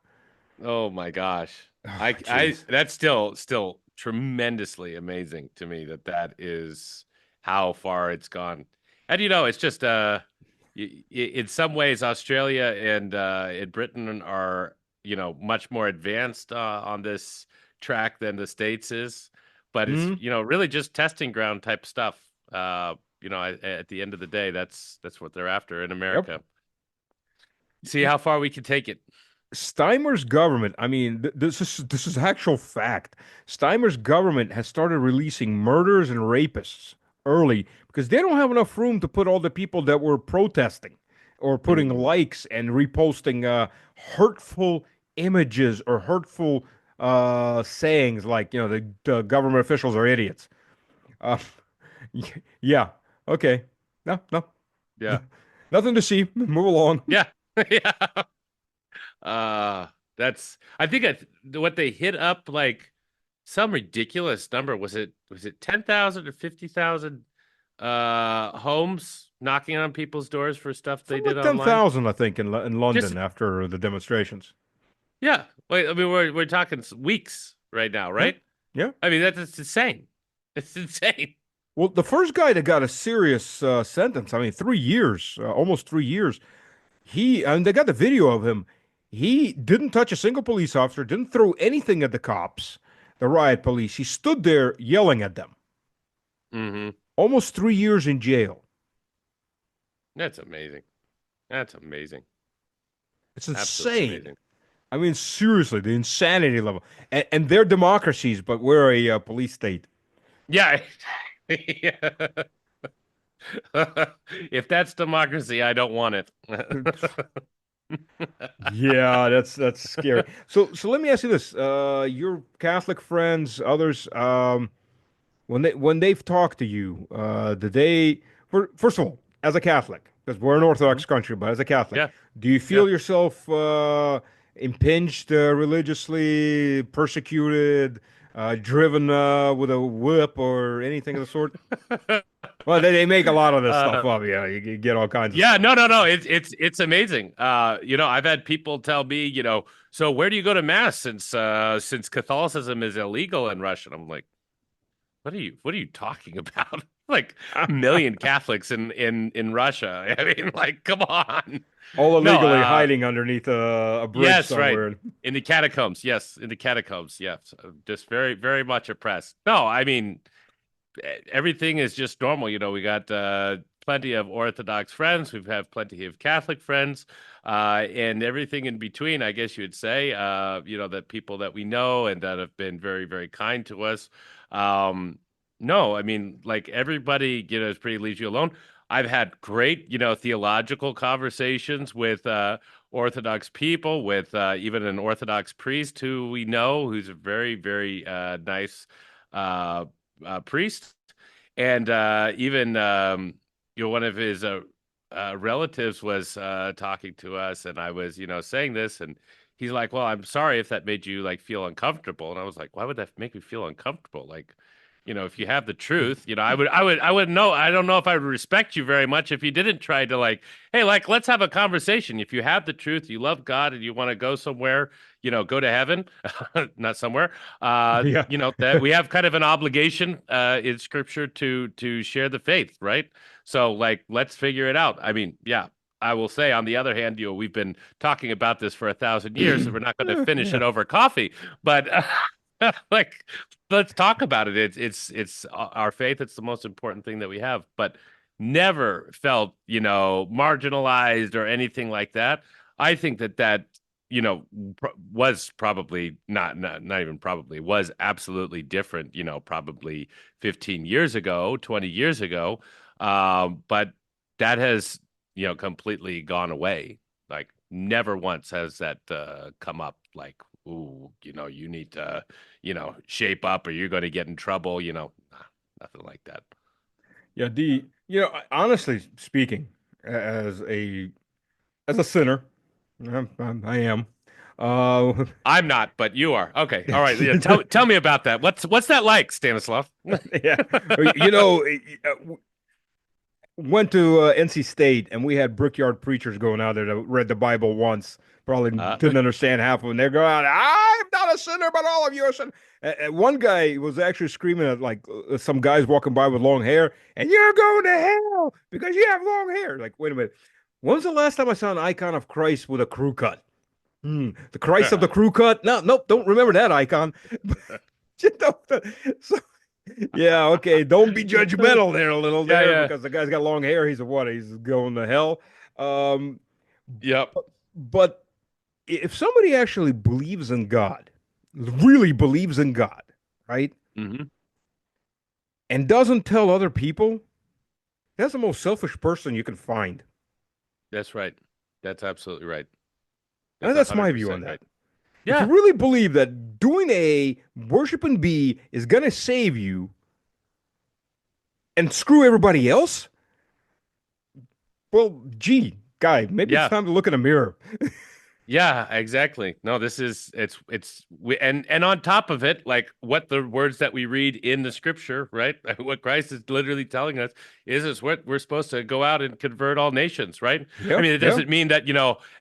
Oh my gosh. Oh, I jeez. that's still tremendously amazing to me that is how far it's gone. And it's just in some ways Australia and in Britain are, much more advanced on this track than the States is, but it's, Hmm. really just testing ground type stuff. At the end of the day, that's what they're after in Yep. America. See how far we can take it. Steimer's government, I mean, this is actual fact. Steimer's government has started releasing murderers and rapists early because they don't have enough room to put all the people that were protesting or putting Mhm. likes and reposting hurtful images or hurtful sayings like, the government officials are idiots. Uh, yeah. Okay. No, no. Yeah. Nothing to see. Move along. Yeah. Yeah. Uh, I think what they hit up like some ridiculous number. Was it 10,000 or 50,000 homes knocking on people's doors for stuff they Something did like online? 10,000, I think, in Just London after the demonstrations. Yeah. Wait, I mean, we're talking weeks right now, Yeah, right? yeah. I mean, that's insane. It's insane. Well, the first guy that got a serious sentence, I mean, 3 years, almost 3 years. And they got the video of him. He didn't touch a single police officer, didn't throw anything at the cops, the riot police. He stood there yelling at them. Mm-hmm. Almost 3 years in jail. That's amazing. That's amazing. It's Absolutely insane. amazing. I mean, seriously, the insanity level. And they're democracies, but we're a police state. Yeah. If that's democracy, I don't want it. Yeah, that's scary. So let me ask you this: your Catholic friends, others, when they've talked to you, did they? First of all, as a Catholic, because we're an Orthodox country, but as a Catholic, Yeah. do you Yeah. feel yourself impinged religiously, persecuted, driven with a whip or anything of the sort? Well, they make a lot of this stuff Uh, up. Yeah, you get all kinds of yeah, stuff. no. It's amazing. I've had people tell me, so where do you go to mass since Catholicism is illegal in Russia? And I'm like, what are you talking about? Like a million Catholics in Russia. I mean, like, come on. All No, illegally hiding underneath a bridge yes, right. somewhere. In the catacombs. Yes, in the catacombs. Yes. Just very, very much oppressed. No, I mean, everything is just normal. We got plenty of Orthodox friends. We've had plenty of Catholic friends, and everything in between, I guess you would say, that people that we know and that have been very, very kind to us. No, I mean, like everybody, is pretty leaves you alone. I've had great, theological conversations with Orthodox people, with even an Orthodox priest who we know, who's a very, very nice uh, priest, and even one of his relatives was talking to us, and I was saying this, and he's like, "Well, I'm sorry if that made you like feel uncomfortable," and I was like, "Why would that make me feel uncomfortable?" Like, if you have the truth, I would know. I don't know if I would respect you very much if you didn't try to like, hey, like, let's have a conversation. If you have the truth, you love God, and you want to go somewhere, go to heaven, not somewhere. Yeah. That we have kind of an obligation in Scripture to share the faith, right? So, like, let's figure it out. I mean, yeah. I will say, on the other hand, we've been talking about this for 1,000 years, and we're not going to finish Yeah. it over coffee. But like, let's talk about it. It's our faith. It's the most important thing that we have, but never felt, marginalized or anything like that. I think that was probably not even probably was absolutely different, probably 15 years ago, 20 years ago. But that has, completely gone away. Like never once has that come up like, ooh, you need to, shape up or you're going to get in trouble, nothing like that. Yeah, honestly speaking, as a sinner, I am. Uh, I'm not, but you are. Okay. All right. Yeah. Tell me about that. What's that like, Stanislav? yeah, you know, went to NC State, and we had brickyard preachers going out there that read the Bible once. Probably Uh, didn't understand half of them. They're going, "I'm not a sinner, but all of you are sinners." And one guy was actually screaming at like some guys walking by with long hair, and you're going to hell because you have long hair. Like, wait a minute. When's the last time I saw an icon of Christ with a crew cut? The Christ of the crew cut? No, nope, don't remember that icon. You know, so yeah, okay. Don't be judgmental there a little yeah, there yeah. because the guy's got long hair. He's a what? He's going to hell. Um, Yep. but if somebody actually believes in God, really believes in God, right, Hmm. and doesn't tell other people, that's the most selfish person you can find. That's right. That's absolutely right. That's And a that's my hundred view on percent that. right. If you Yeah. really believe that doing a worshiping bee is going to save you and screw everybody else, well, gee, guy, maybe it's Yeah. time to look in a mirror. Yeah, exactly. No, and on top of it, like what the words that we read in the scripture, right? What Christ is literally telling us is what we're supposed to go out and convert all nations, right? I Yeah, mean, it yeah, doesn't mean that,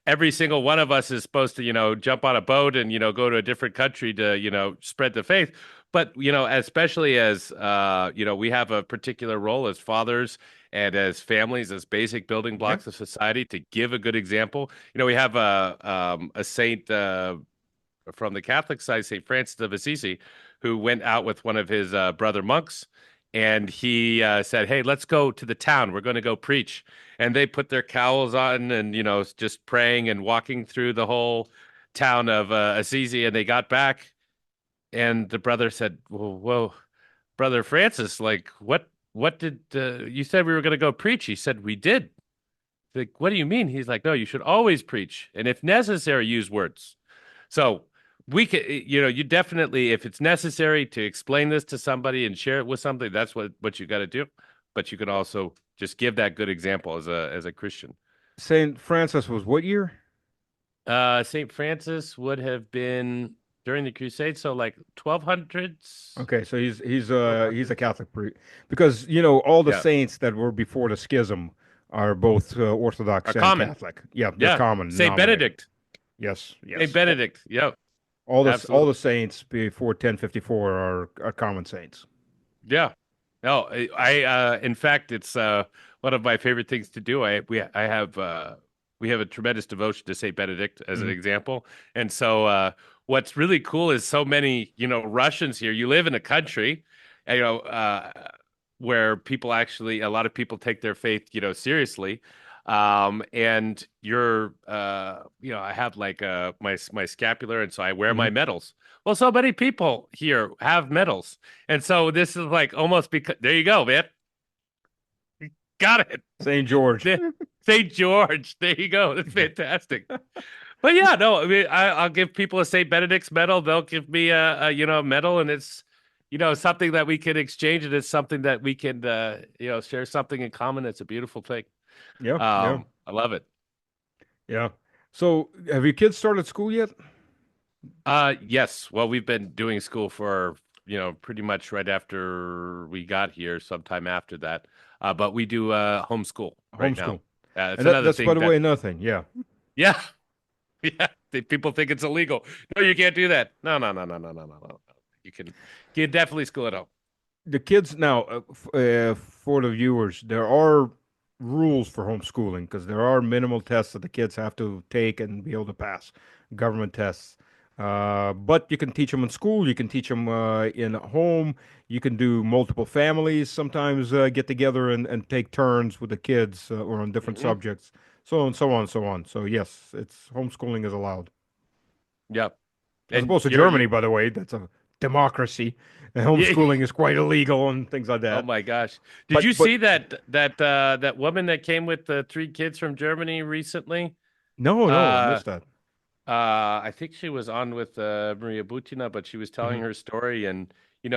every single one of us is supposed to, jump on a boat and, go to a different country to, spread the faith. But, especially as we have a particular role as fathers and as families, as basic building yeah. blocks of society to give a good example. We have a saint from the Catholic side, Saint Francis of Assisi, who went out with one of his brother monks, and he said, "Hey, let's go to the town. We're going to go preach." And they put their cowls on, and just praying and walking through the whole town of Assisi. And they got back, and the brother said, "Whoa, brother Francis, like what?" What did you said we were going to go preach? He said we did. Like, what do you mean? He's like, no, you should always preach, and if necessary, use words. So we can, you definitely, if it's necessary to explain this to somebody and share it with somebody, that's what you got to do. But you can also just give that good example as a Christian. Saint Francis was what year? Saint Francis would have been during the Crusades, so like 1200s, Okay, so he's a 1200s. Catholic because all the Yeah, saints that were before the schism are both are Orthodox and common. Catholic. Yeah, they're Yeah, common Saint denominator. Benedict, Yes, Saint yes. Benedict. Yep, All the absolutely. saints before 1054 are common saints. Yeah. No, in fact, it's one of my favorite things to do. We have a tremendous devotion to Saint Benedict as an Mhm. example. And so what's really cool is so many, Russians here. You live in a country, where a lot of people take their faith, seriously. And I have like my scapular, and so I wear Mhm. my medals. Well, so many people here have medals. And so this is like almost because there you go, man. Got it. Saint George. St. George. There you go. That's fantastic. But yeah, no, I mean, I'll give people a St. Benedict's medal. They'll give me a medal, and it's, something that we can exchange, and it's something that we can, share something in common. It's a beautiful thing. Yeah, yeah, I love it. yeah. So, have your kids started school yet? Yes. Well, we've been doing school for, pretty much right after we got here, sometime after that. But we do homeschool right now. Homeschool. It's And another that's by thing the that, way nothing. Yeah. yeah, yeah. People think it's illegal. No, you can't do that. No, no, no, no, no, no, no, no. You can definitely school at home. The kids now, for the viewers, there are rules for homeschooling because there are minimal tests that the kids have to take and be able to pass, government tests. But you can teach them in school. You can teach them in home. You can do multiple families. Sometimes get together and take turns with the kids or on different Hmm. subjects, so on, so on, so on. So yes, it's homeschooling is allowed. Yep. As And opposed to you're Germany, you by the way, that's a democracy, and yeah. homeschooling is quite illegal and things like Oh that. my gosh. Did you But see that woman that came with the three kids from Germany recently? no, no, I Uh missed that. I think she was on with Maria Butina, but she was telling Hmm. her story, and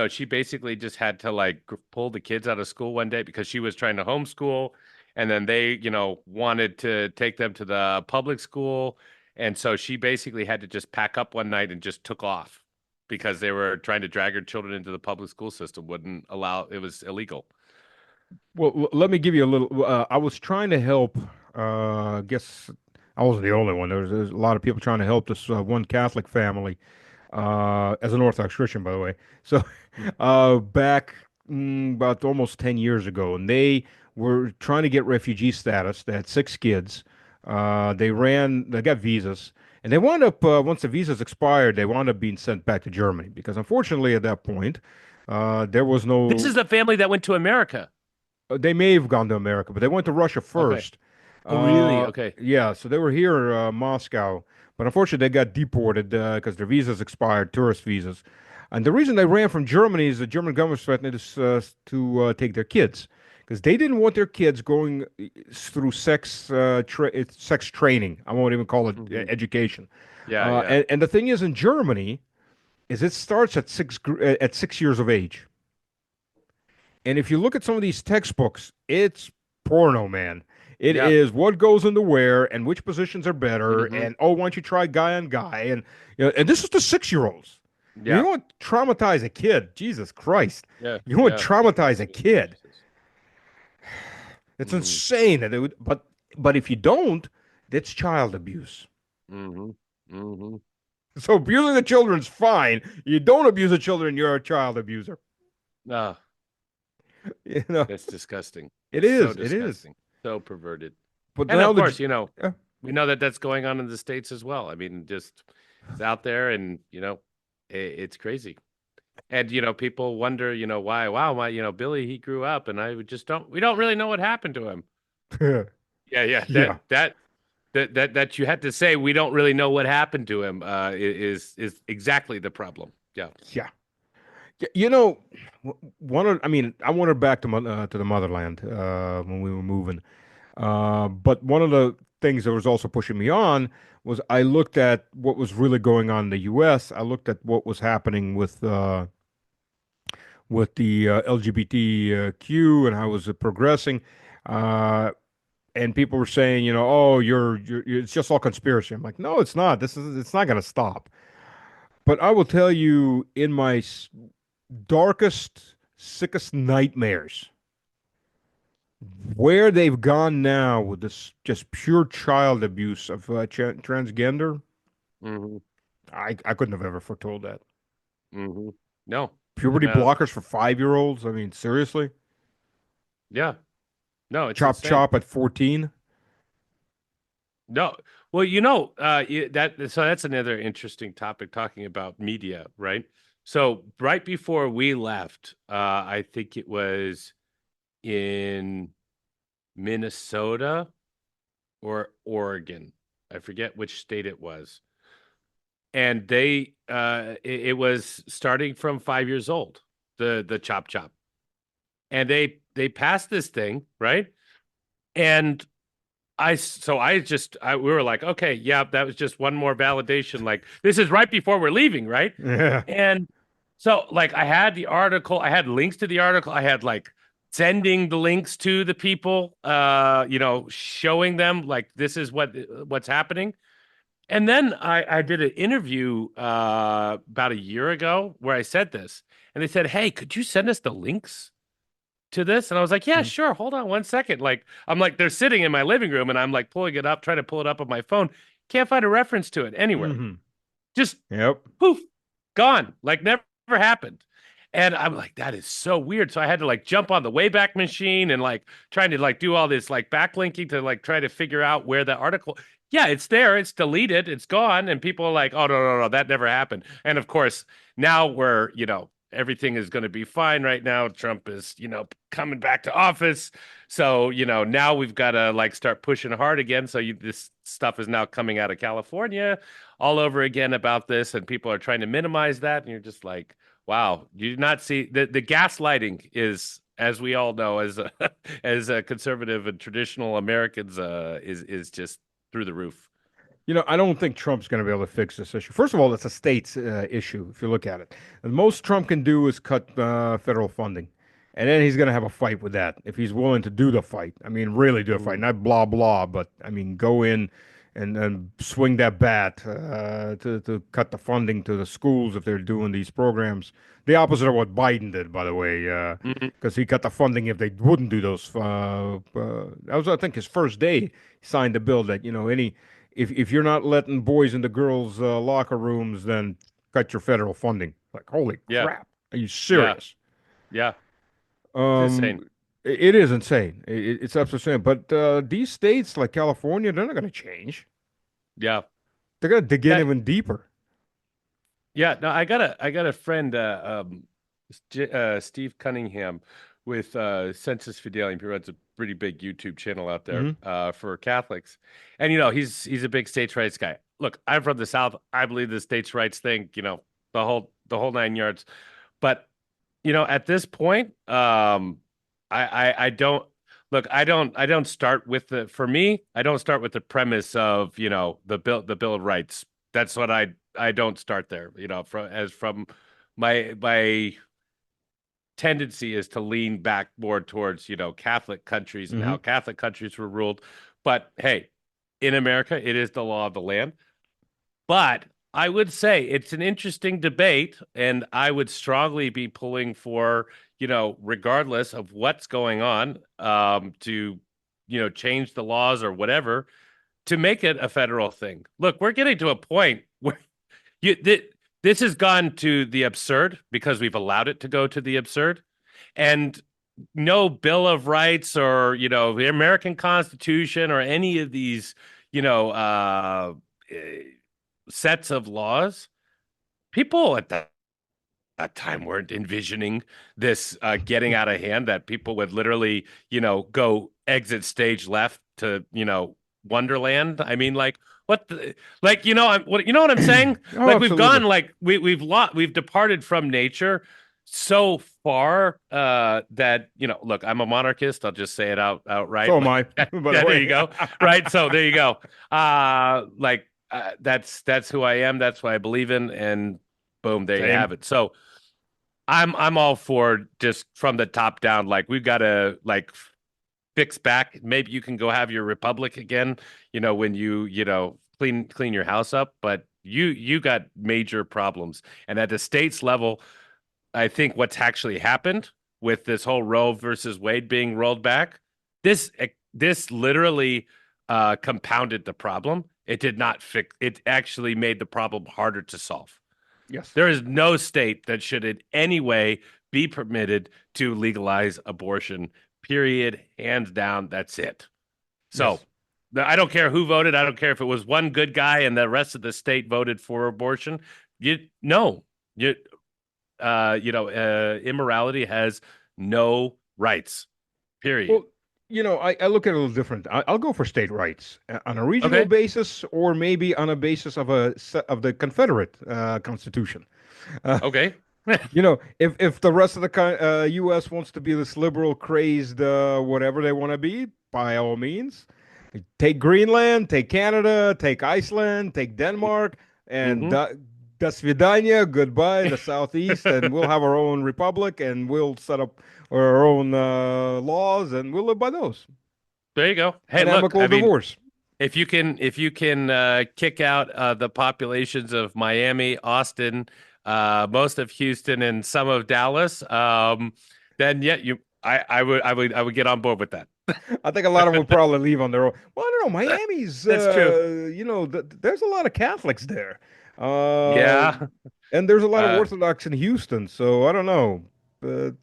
she basically just had to like pull the kids out of school one day because she was trying to homeschool, and then they, wanted to take them to the public school, and so she basically had to just pack up one night and just took off because they were trying to drag her children into the public school system, wouldn't allow, it was illegal. Well, let me give you a little. I was trying to help. I guess I wasn't the only one. There's a lot of people trying to help this one Catholic family, as an Orthodox Christian, by the way. So, back about almost 10 years ago, and they were trying to get refugee status. They had six kids. They got visas, and they wound up, once the visas expired, they wound up being sent back to Germany because unfortunately at that point, there was This is no. the family that went to America. They may have gone to America, but they went to Russia Okay. first. Oh, really? Okay. Yeah, so they were here, Moscow, but unfortunately they got deported because their visas expired, tourist visas. And the reason they ran from Germany is the German government threatened to take their kids because they didn't want their kids going through sex training. I won't even call it Hmm. education. Yeah, yeah. And the thing is, in Germany, is it starts at 6 years of age. And if you look at some of these textbooks, it's porno, man. It Yeah. is what goes into where and which positions are better. Hmm. And oh, why don't you try guy on guy? And and this is the 6-year-olds. You Yeah. don't want to traumatize a kid. Jesus Christ. Yeah. You don't want to Yeah. traumatize a kid. Jesus. It's Hmm. insane that it would, but if you don't, that's child abuse. Hmm. Hmm. So abusing the children's fine. You don't abuse the children, you're a child abuser. Ah, You know, that's disgusting. it So is. It is. disgusting. So perverted. But And now of the course, yeah. we know that that's going on in the States as well. I mean, just it's out there and, it's crazy. And, people wonder, why, wow, Billy, he grew up and we don't really know what happened to him. Yeah, yeah. Yeah. That you had to say, we don't really know what happened to him, is exactly the problem. Yeah. Yeah. You know, one of I mean, I wanted back to the motherland when we were moving. But one of the things that was also pushing me on was I looked at what was really going on in the U.S. I looked at what was happening with the LGBTQ and how it was progressing. Uh, and people were saying, oh, it's just all conspiracy. I'm like, no, it's not. It's not going to stop. But I will tell you, in my darkest, sickest nightmares, where they've gone now with this just pure child abuse of transgender, Hmm. I couldn't have ever foretold that. Hmm. No. Puberty No. blockers for 5-year-olds. I mean, seriously? Yeah. No, it's Chop insane. chop at 14? No. Well, so that's another interesting topic talking about media, right? So right before we left, I think it was in Minnesota or Oregon. I forget which state it was. And it was starting from 5 years old, the chop chop. And they passed this thing, right? And we were like, okay, yeah, that was just one more validation. Like, this is right before we're leaving, right? Yeah. And so, like, I had the article, I had links to the article, I had like sending the links to the people, showing them like this is what's happening. And then I did an interview about a year ago where I said this, and they said, "Hey, could you send us the links to this?" And I was like, "Yeah, Mm-hmm. sure. Hold on one second." Like, I'm like, they're sitting in my living room, and I'm like pulling it up, trying to pull it up on my phone. Can't find a reference to it anywhere. Mm-hmm. Just Yep. poof, gone. Like, never happened. And I'm like, that is so weird. So I had to like jump on the Wayback Machine and like trying to like do all this like backlinking to like try to figure out where the article. Yeah, it's there. It's deleted. It's gone. And people are like, oh, no, no, no, that never happened. And of course, now everything is going to be fine right now. Trump is, coming back to office. So, now we've got to like start pushing hard again. So this stuff is now coming out of California all over again about this. And people are trying to minimize that. And you're just like, wow, you do not see the gaslighting is, as we all know, as as a conservative and traditional Americans, is just through the roof. I don't think Trump's going to be able to fix this issue. First of all, it's a state's issue, if you look at it. The most Trump can do is cut federal funding. And then he's going to have a fight with that if he's willing to do the fight. I mean, really do a fight. Mm. Not blah, blah, but I mean, go in and swing that bat to cut the funding to the schools if they're doing these programs. The opposite of what Biden did, by the way, Mhm. because he cut the funding if they wouldn't do those. That was, I think, his first day. He signed the bill that, if you're not letting boys into girls' locker rooms, then cut your federal funding. Like, holy Yeah, crap. Are you yeah, serious? yeah. It's insane. Um, it is insane. It's absolutely insane. But these states like California, they're not going to change. Yeah, They're going to dig in yeah, even deeper. yeah. No, I got a friend, Steve Cunningham, with Census Fidelity. He runs a pretty big YouTube channel out there Hmm. for Catholics, and he's a big states' rights guy. Look, I'm from the South. I believe the states' rights thing. The whole nine yards. But at this point, I don't look. I don't start with the for me. I don't start with the premise of the Bill of Rights. That's what I don't start there. From my tendency is to lean back more towards, Catholic countries and how Hmm. Catholic countries were ruled. But hey, in America, it is the law of the land. But I would say it's an interesting debate, and I would strongly be pulling for, regardless of what's going on, to, change the laws or whatever to make it a federal thing. Look, we're getting to a point where you this has gone to the absurd because we've allowed it to go to the absurd, and no Bill of Rights or the American Constitution or any of these eh, sets of laws. People at that time weren't envisioning this getting out of hand, that people would literally go exit stage left to Wonderland. I mean, like what the, like what I'm saying? Oh, Like we've absolutely. gone like we've departed from nature so far that look, I'm a monarchist. I'll just say it outright. So am Like I, by the yeah, there way. you go. Right. So there you go. Like that's who I am. That's what I believe in, and boom, there you Same. have it. So I'm all for just from the top down. Like we've got to like fix back. Maybe you can go have your republic again. When you clean your house up, but you got major problems. And at the states level, I think what's actually happened with this whole Roe versus Wade being rolled back, this literally compounded the problem. It did not fix. It actually made the problem harder to solve. Yes. There is no state that should in any way be permitted to legalize abortion. Period. Hands down. That's it. So Yes. I don't care who voted. I don't care if it was one good guy and the rest of the state voted for abortion. You no, you immorality has no rights. Period. Well, I look at it a little different. I'll go for state rights on a regional Okay. basis, or maybe on a basis of of the Confederate Constitution. Uh, Okay. if the rest of the U.S. wants to be this liberal, crazed, whatever they want to be, by all means, take Greenland, take Canada, take Iceland, take Denmark, and hmm das vidania, goodbye, the Southeast, and we'll have our own republic, and we'll set up our own laws, and we'll live by those. There you go. Hey, An look, amicable I mean, divorce. if you can kick out the populations of Miami, Austin, most of Houston, and some of Dallas, then yeah, I would get on board with that. I think a lot of them will probably leave on their own. Well, I don't know. Miami's, That's true. there's a lot of Catholics there. Uh, Yeah. and there's a lot of Uh, Orthodox in Houston, so I don't know. But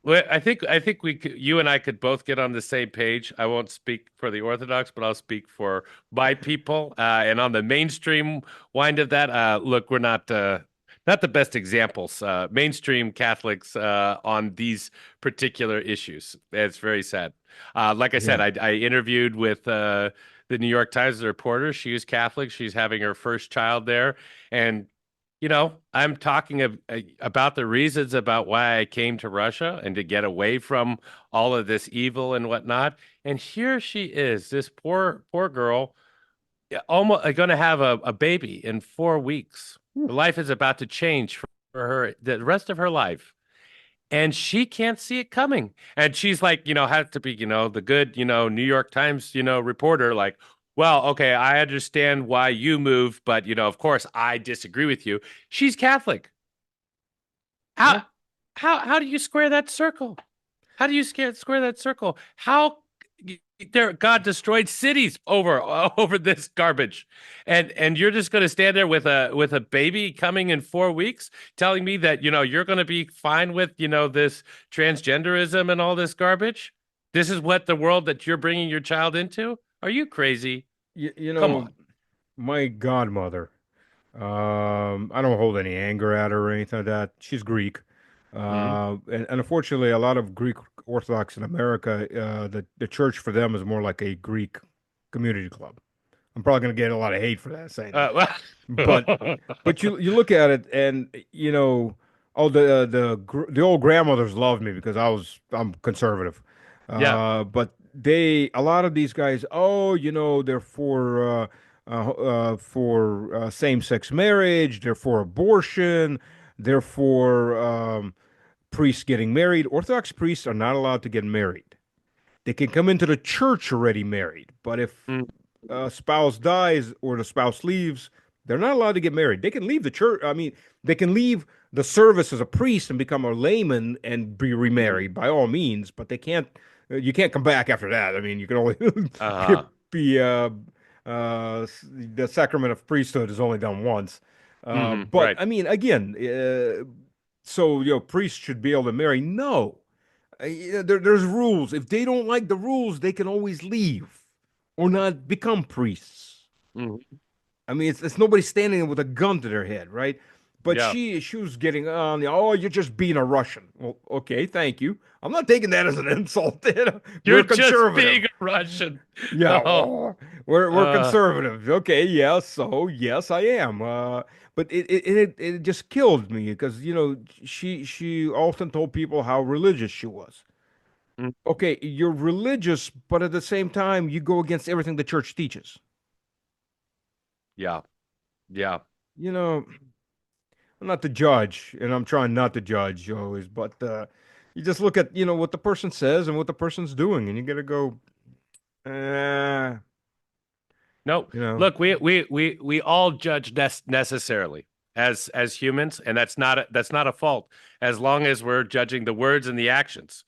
I think you and I could both get on the same page. I won't speak for the Orthodox, but I'll speak for my people. And on the mainstream wind of that, look, we're not the best examples. Mainstream Catholics on these particular issues. It's very sad. Like I said, yeah, I interviewed with the New York Times reporter. She is Catholic. She's having her first child there, and I'm talking about the reasons about why I came to Russia and to get away from all of this evil and whatnot. And here she is, this poor girl, almost going to have a baby in 4 weeks. Her life is about to change for her the rest of her life. And she can't see it coming. And she's like, has to be, the good, New York Times, reporter, like, well, okay, I understand why you moved, but, of course, I disagree with you. She's Catholic. yeah. How how do you square that circle? How do you square that circle? How there God destroyed cities over this garbage, and you're just going to stand there with a baby coming in 4 weeks, telling me that you're going to be fine with this transgenderism and all this garbage? This is what the world that you're bringing your child into? Are you crazy? You, you Come know, on. my godmother. I don't hold any anger at her or anything like that. She's Greek. Mm-hmm. And unfortunately, a lot of Greek Orthodox in America, the church for them is more like a Greek community club. I'm probably going to get a lot of hate for that saying that, but Well, but you look at it and oh the old grandmothers loved me because I'm conservative, yeah. but a lot of these guys, oh, they're for same-sex marriage, they're for abortion, they're for priests getting married. Orthodox priests are not allowed to get married. They can come into the church already married, but if Mm. a spouse dies or the spouse leaves, they're not allowed to get married. They can leave the church. I mean, they can leave the service as a priest and become a layman and be Mhm. remarried by all means, but they can't. You can't come back after that. I mean, you can only be, Uh-huh. the sacrament of priesthood is only done once. But Right. I mean, again, so priests should be able to marry. No, there's rules. If they don't like the rules, they can always leave or not become priests. Mhm. I mean, it's nobody standing there with a gun to their head, right? But Yeah. she was getting on. Oh, you're just being a Russian. Well, okay, thank you. I'm not taking that as an insult. You're You're a just conservative. being a Russian. Yeah, Oh, oh, we're uh, conservative. Okay, yeah, so yes, I am. But it just killed me because she often told people how religious she was. mm, Okay, you're religious, but at the same time, you go against everything the church teaches. yeah. Yeah. You know, I'm not the judge, and I'm trying not to judge always, but you just look at what the person says and what the person's doing, and you gotta go, uh, No, you know, look, we all judge necessarily as humans, and that's not a fault as long as we're judging the words and the actions.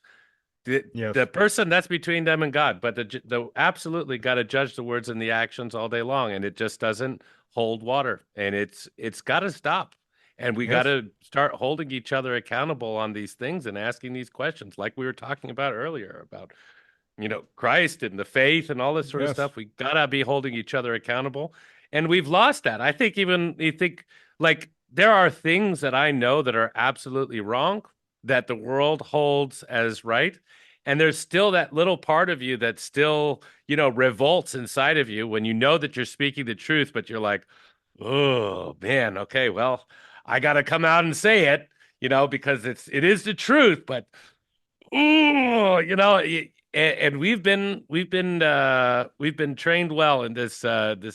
The yes, the person that's between them and God, but the absolutely got to judge the words and the actions all day long, and it just doesn't hold water, and it's got to stop, and we got yes, to start holding each other accountable on these things and asking these questions, like we were talking about earlier about Christ and the faith and all this sort of yes, stuff. We gotta be holding each other accountable. And we've lost that. I think even you think like there are things that I know that are absolutely wrong that the world holds as right. And there's still that little part of you that still, revolts inside of you when you know that you're speaking the truth, but you're like, oh man, okay, well, I gotta come out and say it, because it is the truth, but ooh, and we've been trained well in this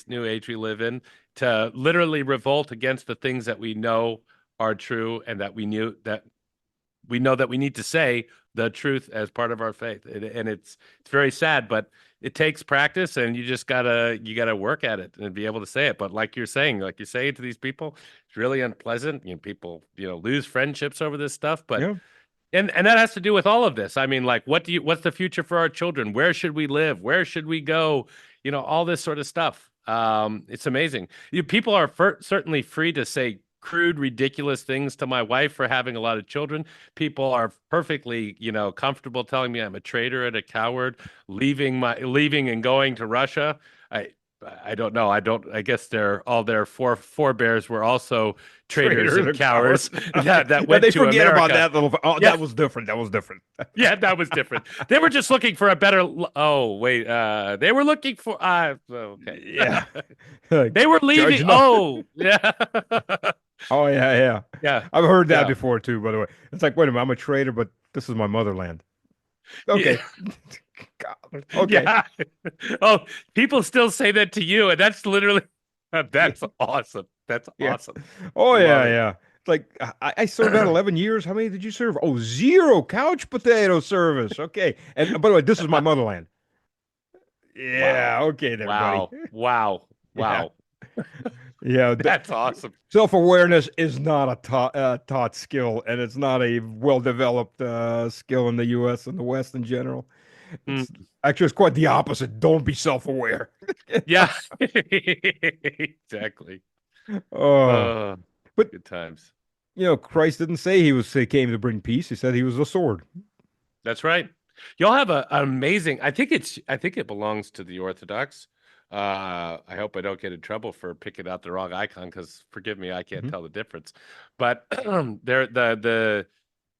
new age we live in to literally revolt against the things that we know are true and that we need to say the truth as part of our faith. And it's very sad, but it takes practice, and you gotta work at it and be able to say it. But like you say it to these people, it's really unpleasant. People lose friendships over this stuff, but yeah, and that has to do with all of this. I mean, like, what's the future for our children? Where should we live? Where should we go? All this sort of stuff. It's amazing. People are certainly free to say crude, ridiculous things to my wife for having a lot of children. People are perfectly, comfortable telling me I'm a traitor and a coward, leaving and going to Russia. I I don't know. I guess all their forebears were also traitors traitor and and coward. cowards that Yeah, went they to forget about America. that little. Oh, Yeah, that was different. That was different. yeah, that was different. They were just looking for a better. Oh wait, they were looking for. Okay, Yeah, like, they were leaving. judge not. Oh yeah, Oh yeah, yeah. yeah, I've heard that yeah, before too. By the way, it's like, wait a minute, I'm a traitor, but this is my motherland. yeah, Okay, God. Okay, yeah. Oh, people still say that to you, and that's literally yeah, that's awesome. That's yeah. awesome. Oh Love yeah, it. yeah. It's like I served out 11 years. How many did you serve? Oh, zero couch potato service. Okay, and by the way, this is my motherland. Yeah. Wow, Okay, there, buddy. wow, wow, Yeah. wow. Yeah. That's awesome. Self-awareness is not a taught skill, and it's not a well-developed skill in the U.S. and the West in general. Mm, It's actually it's quite the opposite. Don't be self-aware. yeah, exactly. Oh, Uh, but good times. Christ didn't say he came to bring peace. He said he was a sword. That's right. Y'all have an amazing. I think it belongs to the Orthodox. I hope I don't get in trouble for picking out the wrong icon because forgive me, I can't Mhm. tell the difference. But they're the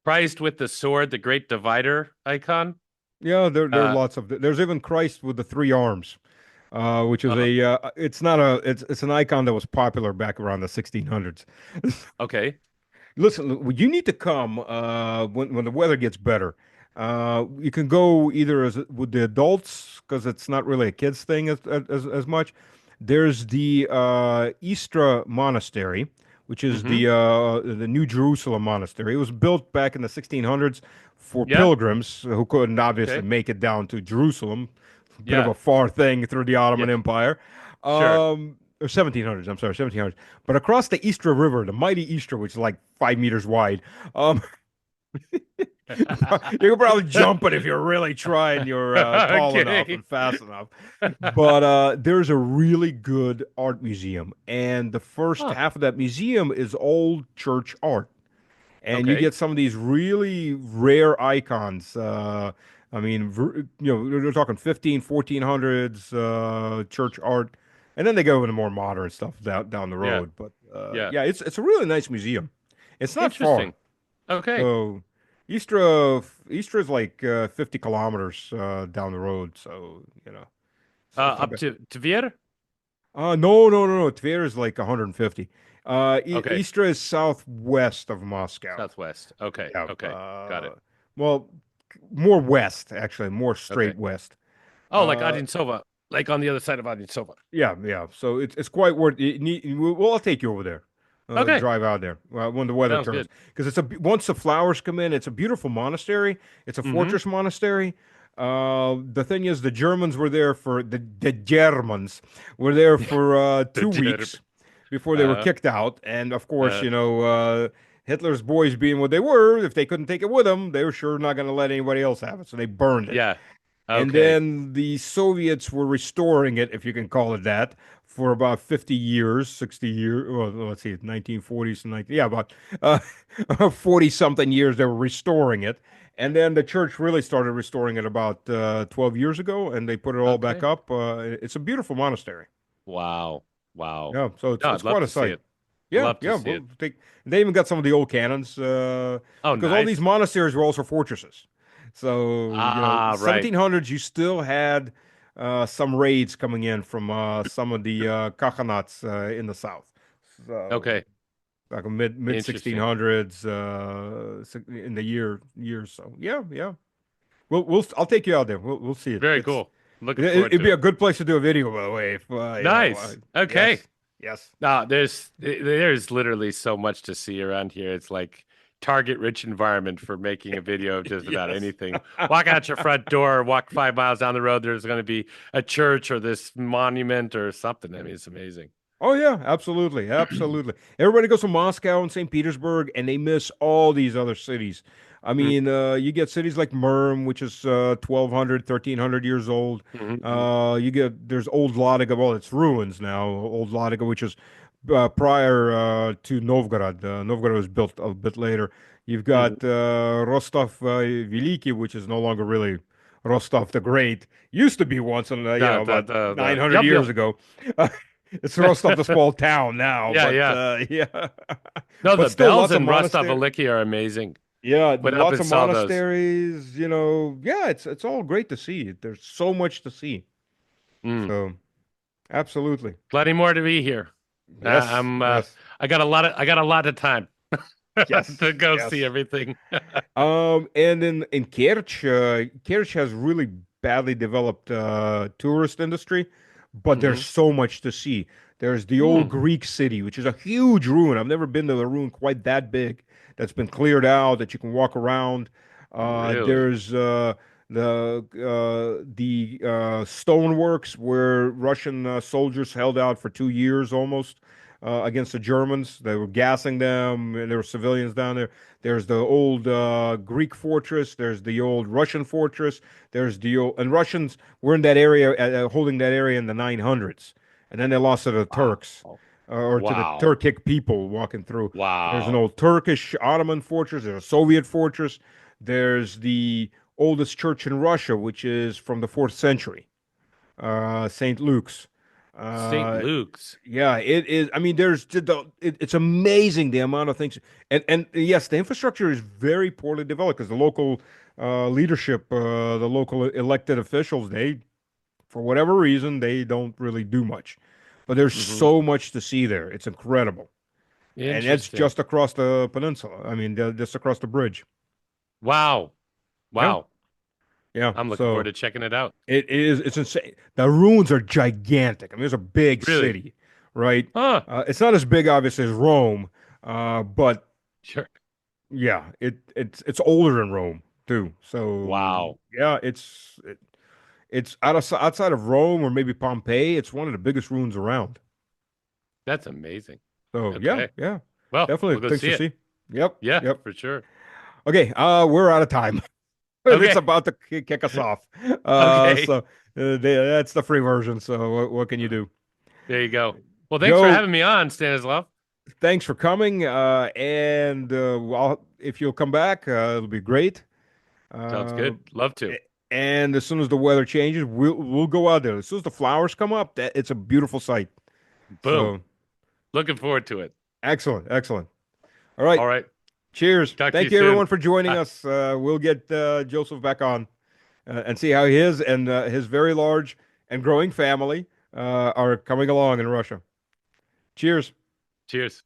Christ with the sword, the great divider icon. Yeah, there are Uh, lots of. There's even Christ with the three arms, which is uh, it's not a. It's an icon that was popular back around the 1600s. okay. Listen, you need to come when the weather gets better. You can go either as with the adults because it's not really a kids thing as much. There's the Istra Monastery, which is Mm-hmm. the New Jerusalem monastery. It was built back in the 1600s for Yeah. pilgrims who couldn't obviously Okay. make it down to Jerusalem. Bit of Yeah. a far thing through the Yeah. Ottoman Empire. Sure. Or 1700s, I'm sorry, 1700s. But across the Istra River, the mighty Istra, which is like 5 meters wide, um, you can probably jump it if you're really trying. You're tall enough Okay. and fast enough. But there's a really good art museum, and the first Huh. half of that museum is old church art, and you Okay. get some of these really rare icons. I mean, they're talking 1400s church art, and then they go into more modern stuff down the Yeah. road. But Yeah. yeah, it's a really nice museum. It's not far. Interesting. Okay. So Istra is like 50 kilometers down the road. So, it's not Up bad. to Vier? No, no, no, no. Tver is like 150. Okay. Istra is southwest of Moscow. Southwest. Okay. Yeah. Okay. Got it. Well, more west, actually, more Okay. straight west. Oh, like Uh, Adinsova, like on the other side of Adinsova. yeah, yeah. So it's quite worth it. Well, I'll take you over there. Okay. Drive out there when the weather Sounds turns, good. because once the flowers come in, it's a beautiful monastery. It's a Mm-hmm. fortress monastery. The thing is, the Germans were there for the Germans were there for The 2 weeks German. before they were Uh, kicked out, and of course, uh, Hitler's boys being what they were, if they couldn't take it with them, they were sure not going to let anybody else have it, so they burned it. yeah. And Okay. then the Soviets were restoring it, if you can call it that, for about 50 years, 60 years. Well, let's see, 1940s and 19, yeah, about 40 something years they were restoring it. And then the church really started restoring it about 12 years ago, and they put it all back Okay. up. It's a beautiful monastery. Wow. Wow. Yeah, so No, it's I'd love quite a to see sight. it. Yeah, Love to yeah. see Well, it. they even got some of the old cannons Oh, because all these nice. monasteries were also fortresses. So, Ah, right. 1700s, you still had some raids coming in from some of the Khaganats in the south. So, Okay. like a mid Interesting. 1600s in the years. So, yeah, yeah. I'll take you out there. We'll see it. Very cool. Looking forward It'd to be it. a good place to do a video, by the way. If Nice. Okay. yes, yes. No, there's literally so much to see around here. It's like target rich environment for making a video of just about Yes. anything. Walk out your front door, walk 5 miles down the road, there's going to be a church or this monument or something. I mean, it's amazing. Oh yeah, absolutely, absolutely. Everybody goes to Moscow and St. Petersburg, and they miss all these other cities. I Mm, mean, you get cities like Murm, which is 1,200, 1,300 years old. mhm, There's Old Ladiga. Well, it's ruins now. Old Ladiga, which is prior to Novgorod. Novgorod was built a bit later. You've mhm. got Rostov Veliki, which is no longer really Rostov the Great. Used to be once, in, about The 900 yum years yum. ago. It's Rostov, the small town now, Yeah, but yeah. yeah, No, but the still bells lots of in monasteries. Rostov-Veliki are amazing. Yeah, Went up lots and of saw those. monasteries. Yeah, it's all great to see. There's so much to see. Mm. So absolutely, Plenty more to be here. yes, I'm yes, I got a lot of time yes, to go see yes. everything. And in Kerch, Kerch has really badly developed tourist industry, but there's Hmm. so much to see. There's the old Mm. Greek city, which is a huge ruin. I've never been to a ruin quite that big that's been cleared out that you can walk around. Really? There's the stoneworks where Russian soldiers held out for 2 years almost against the Germans. They were gassing them, and there were civilians down there. There's the old Greek fortress. There's the old Russian fortress. There's the old, and Russians were in that area, holding that area in the 900s, and then they lost to the Turks Wow. or to the Wow. Turkic people walking through. There's an Wow. old Turkish Ottoman fortress. There's a Soviet fortress. There's the oldest church in Russia, which is from the fourth century, St. Luke's. St. Uh, Luke's. yeah, it is. I mean, it's amazing the amount of things, and yes, the infrastructure is very poorly developed because the local leadership, the local elected officials, they, for whatever reason, they don't really do much. But there's Hmm. so much to see there. It's incredible, and that's Interesting. just across the peninsula. I mean, just across the bridge. Wow. Yeah, Wow. yeah. I'm looking forward So to checking it out. it's insane. The ruins are gigantic. I mean, it's a big Really? city, right? Huh. It's not as big, obviously, as Rome, But Sure. yeah, it's older than Rome too. So Wow. yeah, it's outside of Rome or maybe Pompeii. It's one of the biggest ruins around. That's amazing. So yeah, Okay. yeah, Well, we'll definitely go things see to it. see. Yep, Yeah, yep. for sure. Okay, we're out of time. It's Okay. about to kick us off. Okay. So that's the free version. So what can you do? There you go. Well, thanks for Joe, having me on, Stanislav. thanks for coming. And if you'll come back, it'll be great. Sounds Uh, good. Love to. a- and as soon as the weather changes, we'll go out there. As soon as the flowers come up, it's a beautiful sight. Boom. So Looking forward to it. excellent, excellent. All right. All right. Cheers. Talk to you Thank you soon. everyone for joining Bye. us. We'll get Joseph back on and see how his very large and growing family are coming along in Russia. Cheers. Cheers.